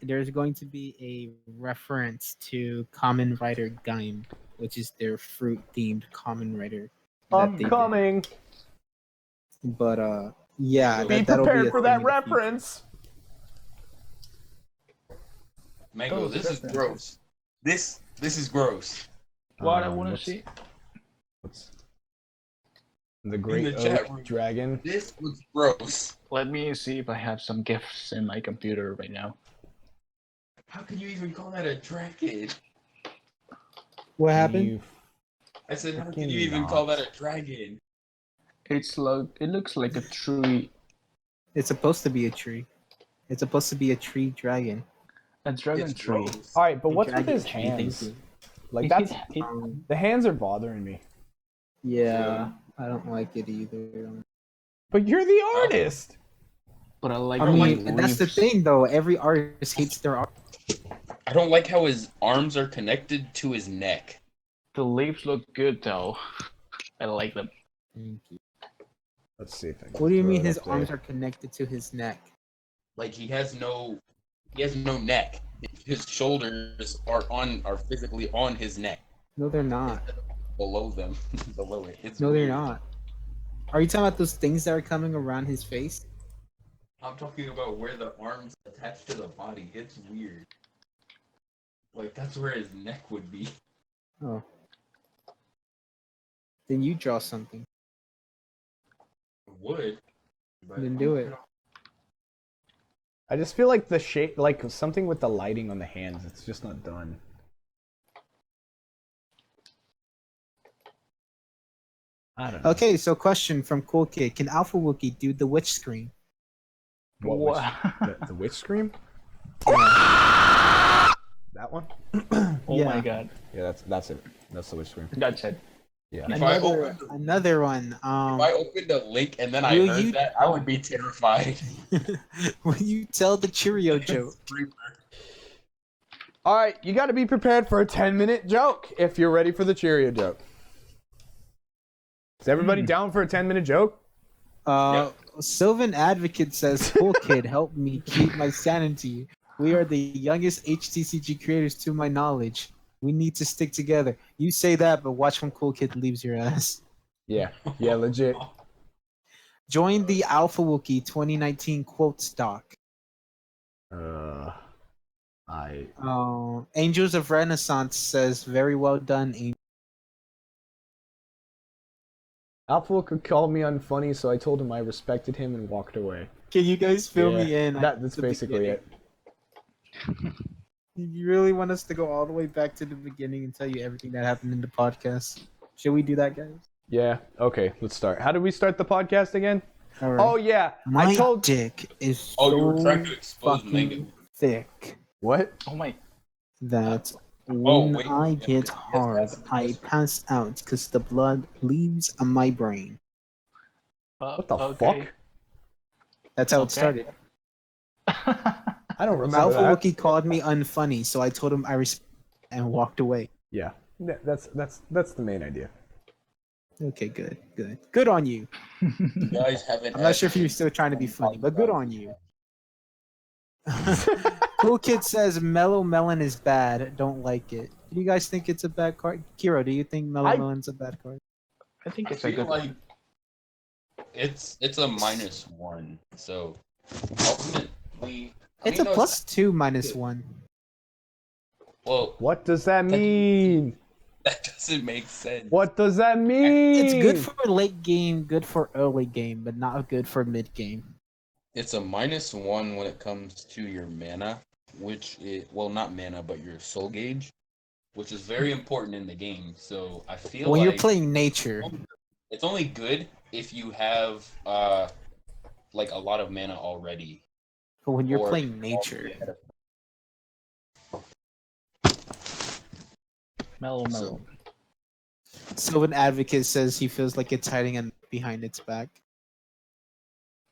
there's going to be a reference to Kamen Rider Gaim, which is their fruit-themed Kamen Rider. that I'm they did. coming. But yeah, Be that'll be prepared a for thing that in the future. reference. Mango, Oh, this is different. gross. This is gross. What I want to what's- see? what's- The Great the chat Oak room. Dragon. This looks gross. Let me see if I have some gifts in my computer right now. How can you even call that a dragon? What happened? You- I said, how can Fucking you even call not. that a dragon? It looks like a tree. It's supposed to be a tree. It's supposed to be a tree dragon. A dragon It's tree. gross. All right, but what's with Dragon his tree, thank hands? you. Like It- that's it- the hands are bothering me. Yeah, I don't like it either. But you're the artist. but I like I the mean, that's the leaves. thing, though. Every artist hates their art. I don't like how his arms are connected to his neck. The leaves look good though. I like them. Let's see if I can What do you throw mean it his up there. arms are connected to his neck? Like he has no neck. His shoulders are physically on his neck. No, they're not. Below them. Below it. It's No, they're weird. not. Are you talking about those things that are coming around his face? I'm talking about where the arms attach to the body. It's weird. Like that's where his neck would be. Oh. Then you draw something. Would. But Then do it. I just feel like the shape, like something with the lighting on the hands. It's just not done. I don't know. Okay, so question from Cool Kid: can Alpha Wookie do the witch scream? What What? the witch scream? Yeah. That one? Oh Yeah. my god. Yeah, that's it. That's the witch scream. That's it. Yeah. If I Another, opened another one. if I opened a link and then I Will heard you- that, I would be terrified. Will you tell the Cheerio joke? All right, you got to be prepared for a 10-minute joke if you're ready for the Cheerio joke. Is everybody down for a 10-minute joke? Sylvan Advocate says, "Cool Kid, help me keep my sanity. We are the youngest HTCG creators to my knowledge. We need to stick together." You say that, but watch when Cool Kid leaves your ass. Yeah, legit. Join the Alpha Wookie 2019 quote stock. Angels of Renaissance says, "Very well done, Angel." Alpha could call me unfunny, so I told him I respected him and walked away. Can you guys fill me in? That's basically it. You really want us to go all the way back to the beginning and tell you everything that happened in the podcast? Should we do that, guys? Yeah. Okay, let's start. How did we start the podcast again? All right. Oh yeah, My I told. dick is Oh, you were so trying to expose Mango. fucking thick What? Oh my. that when wait. I Yes, get yes, hard, yes, I yes. pass out because the blood leaves on my brain. What the okay. fuck? That's how it Okay. started. I don't remember Alpha that. Wookie called me unfunny, so I told him I respect and walked away. Yeah, that's the main idea. Okay, good on you. You guys haven't. I'm not sure if you're still trying to be funny, but good on you. Cool Kid says Mellow Melon is bad. Don't like it. Do you guys think it's a bad card? Kirroh, do you think Mellow Melon's a bad card? I think I it's a feel good like it's a -1, so ultimately. It's a +2 -1. Well, What does that mean? that doesn't make sense. What does that mean? It's good for late game, good for early game, but not good for mid game. It's a -1 when it comes to your mana, which is, well, not mana, but your soul gauge, which is very important in the game. So I feel When like you're playing nature, it's only good if you have like a lot of mana already. but when you're or- playing nature, Mellow. so an advocate says he feels like it's hiding behind its back.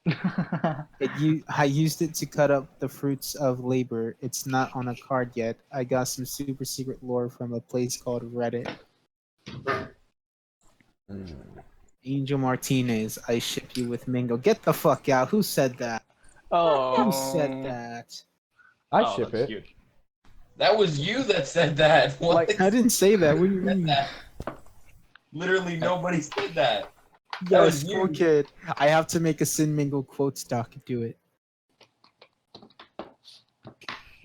I used it to cut up the fruits of labor. It's not on a card yet. I got some super secret lore from a place called Reddit. Angel Martinez, I ship you with Mingo. Get the fuck out. Who said that? Who said that? I Oh, ship that's it. cute. That was you that said that. What? Like, I didn't say that. What do you said mean? that? Literally nobody said that. Yes, was you. kid. I have to make a Sin Mingo quote stock to do it.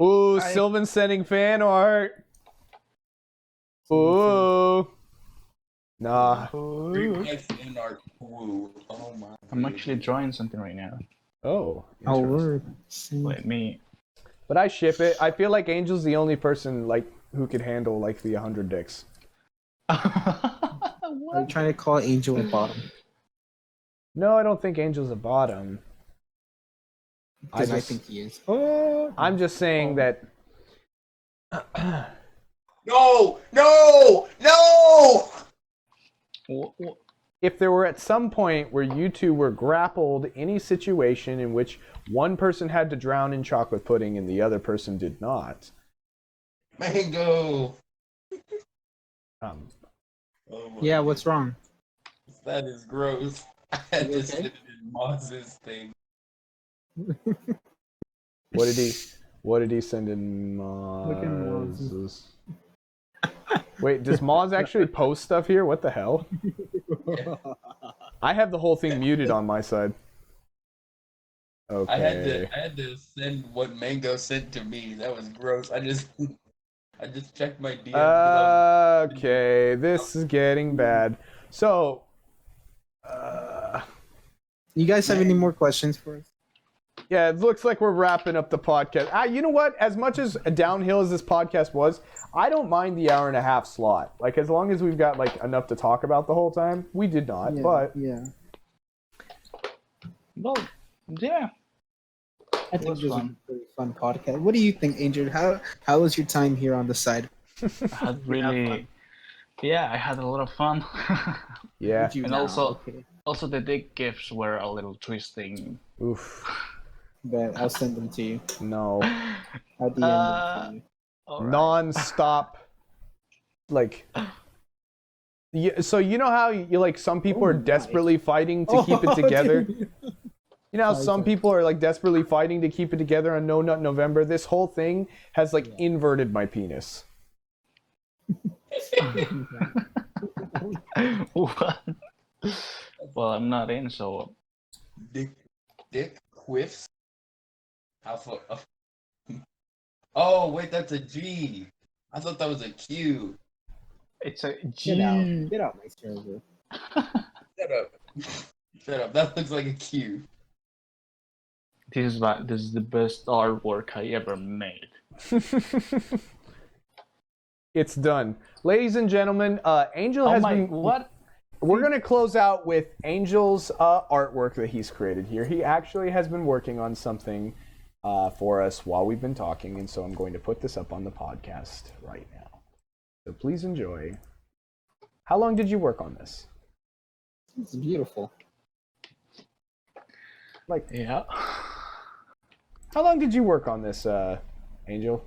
Ooh, Sylvan sending fan art. Ooh. Nah. Request in our crew. Oh my. I'm actually drawing something right now. Oh. Oh, interesting. word. Let me. But I ship it. I feel like Angel's the only person like who could handle like the 100 dicks. Are you trying to call Angel a bottom? No, I don't think Angel's a bottom. Because I just- think he is. I'm just saying that No! No! No! if there were at some point where you two were grappled any situation in which one person had to drown in chocolate pudding and the other person did not. Mango! Um, Oh my Yeah, what's wrong? That is gross. I had You to okay? send it in Mozz's thing. what did he send in Look at Mozz. Mozz's? Wait, does Mozz actually post stuff here? What the hell? I have the whole thing muted on my side. Okay. I had to send what Mango sent to me. That was gross. I just checked my DM. Okay, this is getting bad. So, You guys have any more questions for us? yeah, it looks like we're wrapping up the podcast. You know what? As much as downhill as this podcast was, I don't mind the hour and a half slot. Like, as long as we've got like enough to talk about the whole time. We did not, but yeah. Well, yeah. I think was this was a fun. really fun podcast. What do you think, Angel? How was your time here on the side? I had really. Yeah, I had a lot of fun. yeah. Did you And now? also- Okay. Also, the dick gifts were a little twisting. Oof. But I'll send them to you. No. I'll DM them to you. Alright. Non-stop. Like. So you know how you like some people Oh are my. desperately fighting to keep it together. You know how some people are like desperately fighting to keep it together on No Nut November? This whole thing has like inverted my penis. What? Well, I'm not in, so Dick Quiffs. Alpha. Oh wait, that's a G. I thought that was a Q. it's a Get G. out. Get out my server. Shut up. Shut up. That looks like a Q. This is the best artwork I ever made. It's done. Ladies and gentlemen, Angel Oh has my! been... What? We're going to close out with Angel's artwork that he's created here. He actually has been working on something for us while we've been talking, and so I'm going to put this up on the podcast right now. So please enjoy. How long did you work on this? It's beautiful. Like, Yeah. how long did you work on this, Angel?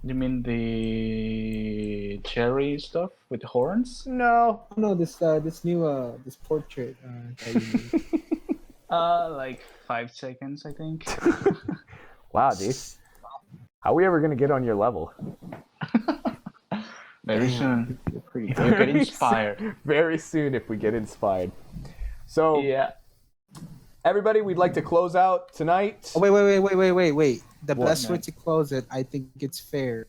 You mean the cherry stuff with the horns? No. Oh no, this new this portrait that you made. Like 5 seconds, I think. Wow, dude. How are we ever going to get on your level? Very soon. You're pretty If you get inspired. Very soon if we get inspired. So, Yeah. everybody, we'd like to close out tonight. Oh, wait. The What, best way man? to close it, I think it's fair.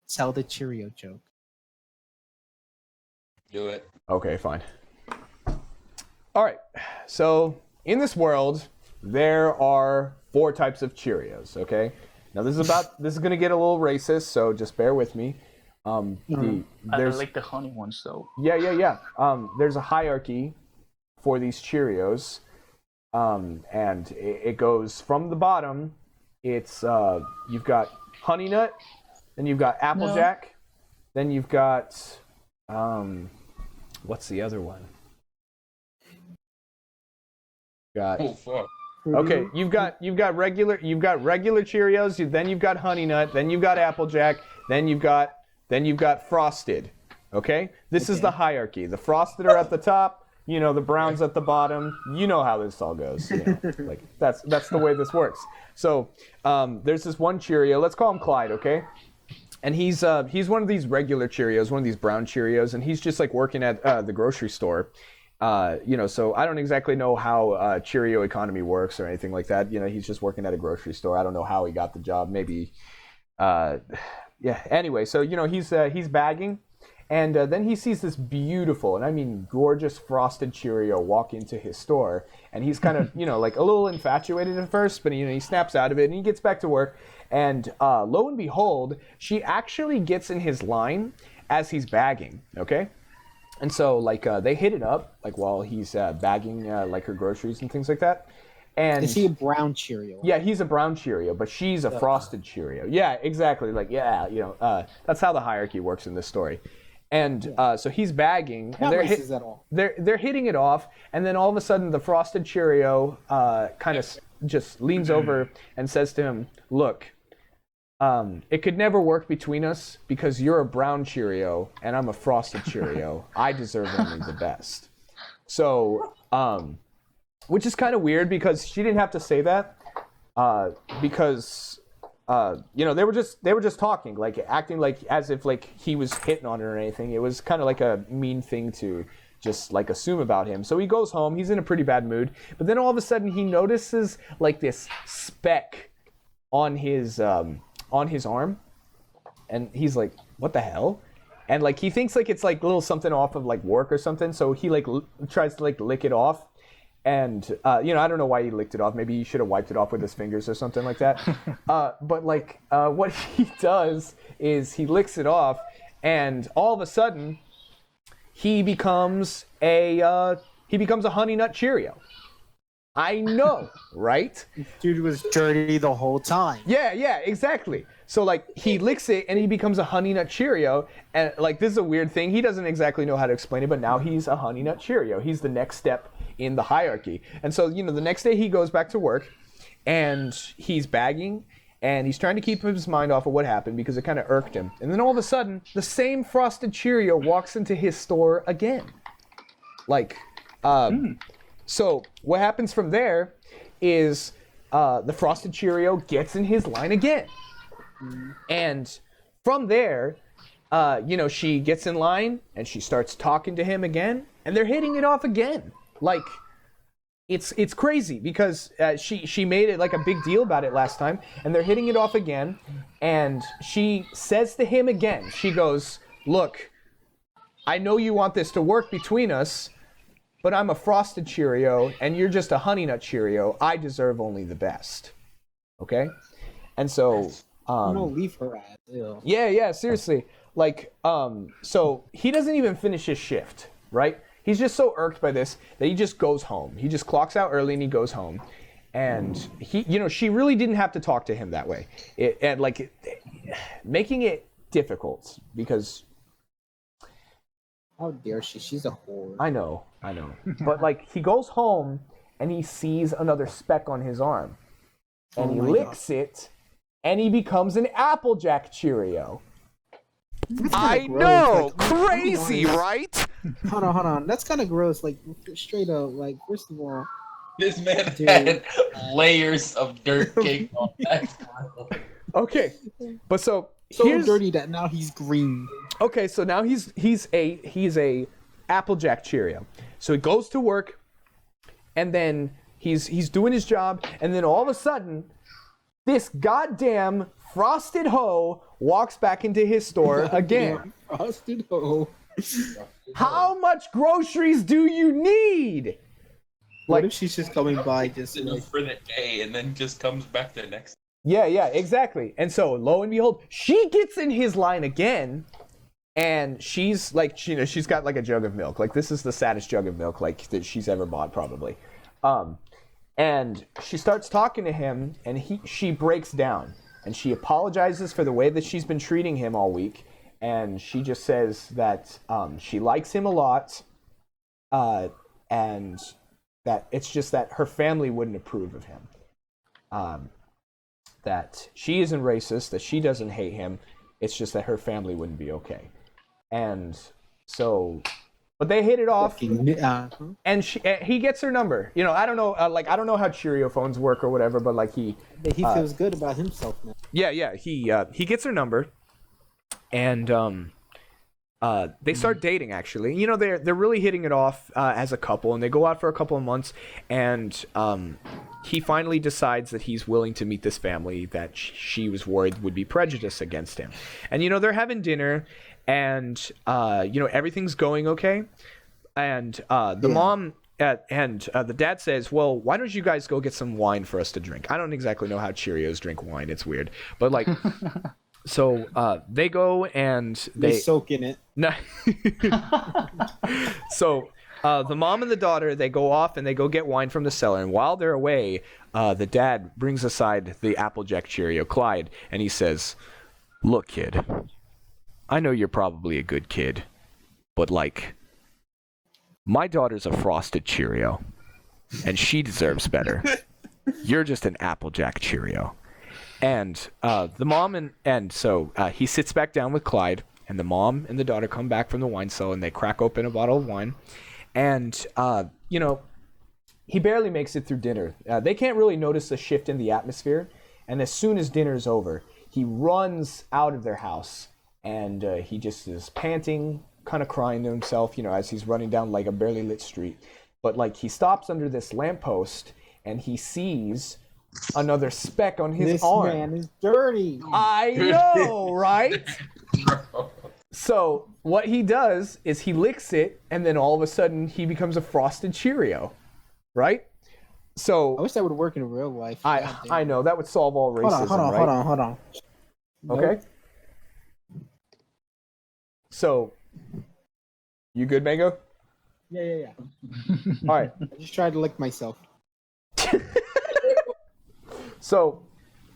Tell the Cheerio joke. Do it. Okay, fine. All right. So in this world, there are 4 types of Cheerios. Okay. Now this is gonna get a little racist, so just bear with me. I There's like the honey ones though. yeah. There's a hierarchy for these Cheerios, and it goes from the bottom. It's you've got Honey Nut, then you've got Applejack, then you've got what's the other one? Got Oh fuck. okay. You've got regular Cheerios. Then you've got Honey Nut. Then you've got Applejack. Then you've got Frosted. Okay. This is the hierarchy. The Frosted are at the top. You know, the Browns at the bottom. You know how this all goes. You know, like that's the way this works. So there's this one Cheerio. Let's call him Clyde. Okay. And he's one of these regular Cheerios, one of these brown Cheerios, and he's just like working at the grocery store. You know, so I don't exactly know how Cheerio economy works or anything like that. You know, he's just working at a grocery store. I don't know how he got the job. Maybe, yeah. Anyway, so you know, he's bagging, and then he sees this beautiful, and I mean gorgeous frosted Cheerio walk into his store, and he's kind of, you know, like a little infatuated at first, but you know, he snaps out of it and he gets back to work, and lo and behold, she actually gets in his line as he's bagging. Okay. And so, like, they hit it up, like, while he's bagging, like, her groceries and things like that. And Is he a brown Cheerio? yeah, he's a brown Cheerio, but she's a frosted Cheerio. Yeah, exactly. Like, yeah, you know, that's how the hierarchy works in this story. And so he's bagging, and Not racist at all. they're hitting it off, and then all of a sudden, the frosted Cheerio kind of just leans over and says to him, "Look, it could never work between us because you're a brown Cheerio and I'm a frosted Cheerio. I deserve only the best." So, which is kind of weird because she didn't have to say that, because you know, they were just talking, like acting like as if like he was hitting on her or anything. It was kind of like a mean thing to just like assume about him. So he goes home. He's in a pretty bad mood, but then all of a sudden he notices like this speck on his arm, and he's like, "What the hell?" And like he thinks like it's like a little something off of like work or something, so he like tries to like lick it off, and you know, I don't know why he licked it off. Maybe he should have wiped it off with his fingers or something like that. But like what he does is he licks it off, and all of a sudden he becomes a Honey Nut Cheerio. I know, right? Dude was dirty the whole time. Yeah, exactly. So like he licks it and he becomes a Honey Nut Cheerio, and like this is a weird thing. He doesn't exactly know how to explain it, but now he's a Honey Nut Cheerio. He's the next step in the hierarchy. And so, you know, the next day he goes back to work, and he's bagging, and he's trying to keep his mind off of what happened because it kind of irked him. And then all of a sudden, the same frosted Cheerio walks into his store again. Like, so what happens from there is the frosted Cheerio gets in his line again. And from there, you know, she gets in line and she starts talking to him again, and they're hitting it off again. Like, it's crazy because she made it like a big deal about it last time, and they're hitting it off again. And she says to him again, she goes, "Look, I know you want this to work between us, but I'm a frosted Cheerio and you're just a Honey Nut Cheerio. I deserve only the best." Okay? And so No, leave her ass. Ew. yeah, seriously. Like, so he doesn't even finish his shift, right? He's just so irked by this that he just goes home. He just clocks out early and he goes home. And he, you know, she really didn't have to talk to him that way. Making it difficult because How dare she? She's a whore. I know. But like he goes home and he sees another speck on his arm. And Oh he my licks it and he becomes an Applejack Cheerio. I gross, know, like, crazy, nice. right? Hold on. That's kind of gross. Like, straight up. Like, first of all, This man Dude. had layers of dirt cake on that grill. Okay. But so so dirty that now he's green. Okay, so now he's a Applejack Cheerio. So he goes to work, and then He's doing his job, and then all of a sudden, this goddamn frosted hoe walks back into his store again. Frosted hoe. How much groceries do you need? What if she's just coming by just like... for the day and then just comes back the next? Yeah, exactly. And so, lo and behold, she gets in his line again, and she's like, she's got like a jug of milk. Like, this is the saddest jug of milk like that she's ever bought, probably. And she starts talking to him, and she breaks down, and she apologizes for the way that she's been treating him all week, and she just says that she likes him a lot, and that it's just that her family wouldn't approve of him. That she isn't racist, that she doesn't hate him. It's just that her family wouldn't be okay. And so, but they hit it off, and he gets her number. You know, I don't know, I don't know how Cheerio phones work or whatever, but like he feels good about himself now. Yeah, he gets her number, and they start dating, actually. You know, they're really hitting it off as a couple, and they go out for a couple of months, and he finally decides that he's willing to meet this family that she was worried would be prejudiced against him. And, you know, they're having dinner, and, you know, everything's going okay. And the mom and the dad says, well, why don't you guys go get some wine for us to drink? I don't exactly know how Cheerios drink wine. It's weird. But, like... So they go and they soak in it. No. So the mom and the daughter, they go off and they go get wine from the cellar. And while they're away, the dad brings aside the Applejack Cheerio, Clyde, and he says, look, kid, I know you're probably a good kid, but like, my daughter's a Frosted Cheerio, and she deserves better. You're just an Applejack Cheerio. And the mom so he sits back down with Clyde, and the mom and the daughter come back from the wine cellar, and they crack open a bottle of wine. And, you know, he barely makes it through dinner. They can't really notice a shift in the atmosphere. And as soon as dinner is over, he runs out of their house, and he just is panting, kind of crying to himself, you know, as he's running down like a barely lit street. But like, he stops under this lamppost, and he sees another speck on his arm. This man is dirty. I know, right? So what he does is he licks it, and then all of a sudden he becomes a Frosted Cheerio, right? So I wish that would work in real life. I know that would solve all racism. Hold on. Okay. So, you good, Mango? Yeah. All right. I just tried to lick myself.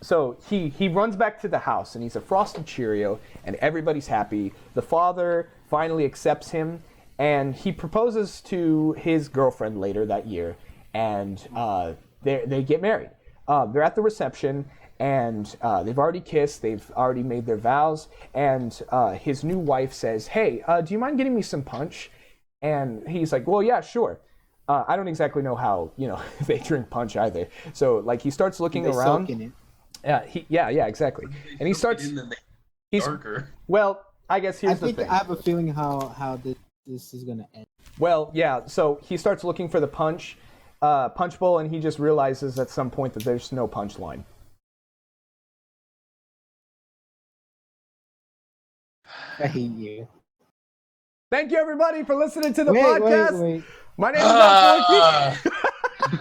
So he runs back to the house, and he's a Frosted Cheerio, and everybody's happy. The father finally accepts him, and he proposes to his girlfriend later that year, and they get married. They're at the reception, and they've already kissed, they've already made their vows, and his new wife says, hey, do you mind getting me some punch? And he's like, well, yeah, sure. I don't exactly know how, you know, they drink punch either. So, like, he starts looking around. Soak in it. Yeah, exactly. And he starts. Well, I guess here's the thing. I have a feeling how this is gonna end. Well, yeah. So he starts looking for the punch bowl, and he just realizes at some point that there's no punch line. I hate you. Thank you, everybody, for listeing to the podcast. Wait. My name is Martinez.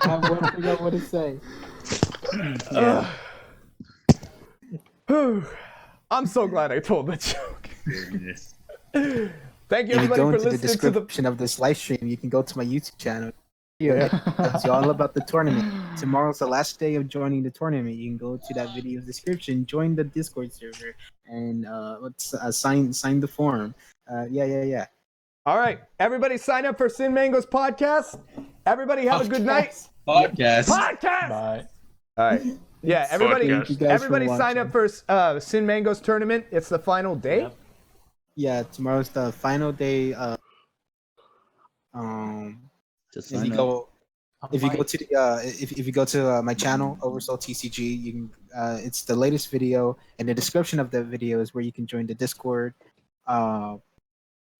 I forgot what to say. I'm so glad I told the joke. Thank you, If you everybody, go for into the listening to the. description of this live stream, you can go to my YouTube channel. It's all about the tournament. Tomorrow's the last day of joining the tournament. You can go to that video description, join the Discord server, and sign the form. Yeah. All right, everybody, sign up for Sin Mango's podcast. Everybody, have a good night. Podcast. Bye. All right. Yeah, everybody, Thank you guys for sign up for Sin Mango's tournament. It's the final day. Yeah, tomorrow's the final day. Just if you go to my channel, Oversoul TCG, you can. It's the latest video, and the description of the video is where you can join the Discord.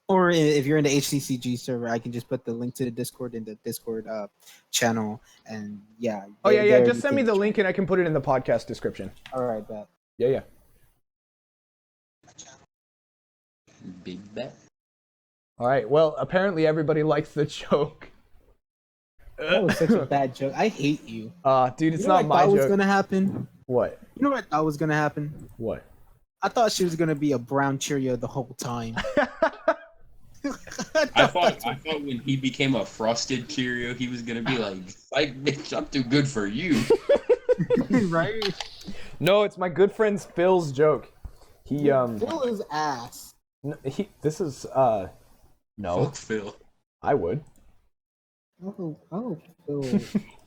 Or if you're in the HCCG server, I can just put the link to the Discord in the Discord channel, and yeah. Oh yeah, there just you send me can the join. link and I can put it in the podcast description. All right, bet. Yeah. Big bet. All right. Well, apparently everybody likes the joke. That was such a bad joke. I hate you. Dude, it's You know not what my I thought was joke. gonna happen? What? You know what I thought was gonna happen? What? I thought she was gonna be a brown Cheerio the whole time. I thought when he became a frosted Cheerio, he was gonna be like, bitch, I'm too good for you. Right? No, it's my good friend Phil's joke. He Phil is ass. this is no. Fuck Phil. I would. Oh, Phil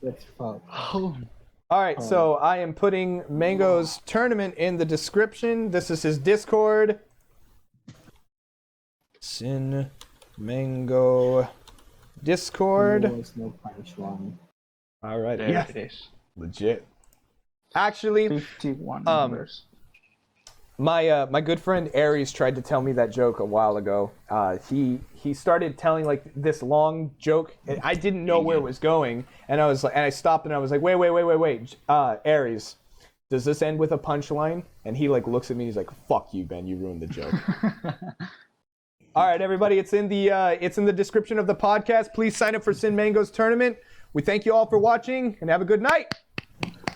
gets fucked. Oh, All right, so I am putting Mango's tournament in the description. This is his Discord. Sin Mango Discord. There's no punchline. All right, there yeah, it is. legit. Actually, 51 numbers. my good friend Aries tried to tell me that joke a while ago. He started telling like this long joke. And I didn't know where it was going, and I was like, and I stopped and I was like, wait, Aries, does this end with a punchline? And he like looks at me, and he's like, fuck you, Ben, you ruined the joke. All right, everybody, it's in the description of the podcast. Please sign up for Sin Mango's tournament. We thank you all for watching, and have a good night.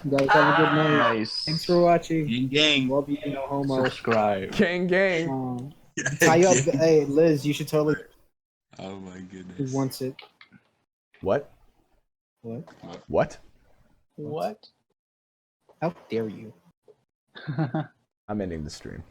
You guys have a good night. Nice. Thanks for watching. Gang gang. Love you, no homo. Subscribe. Gang. Tie up. Hey, Liz, you should totally. Oh my goodness. Who wants it? What? What? What? What? How dare you? I'm ending the stream.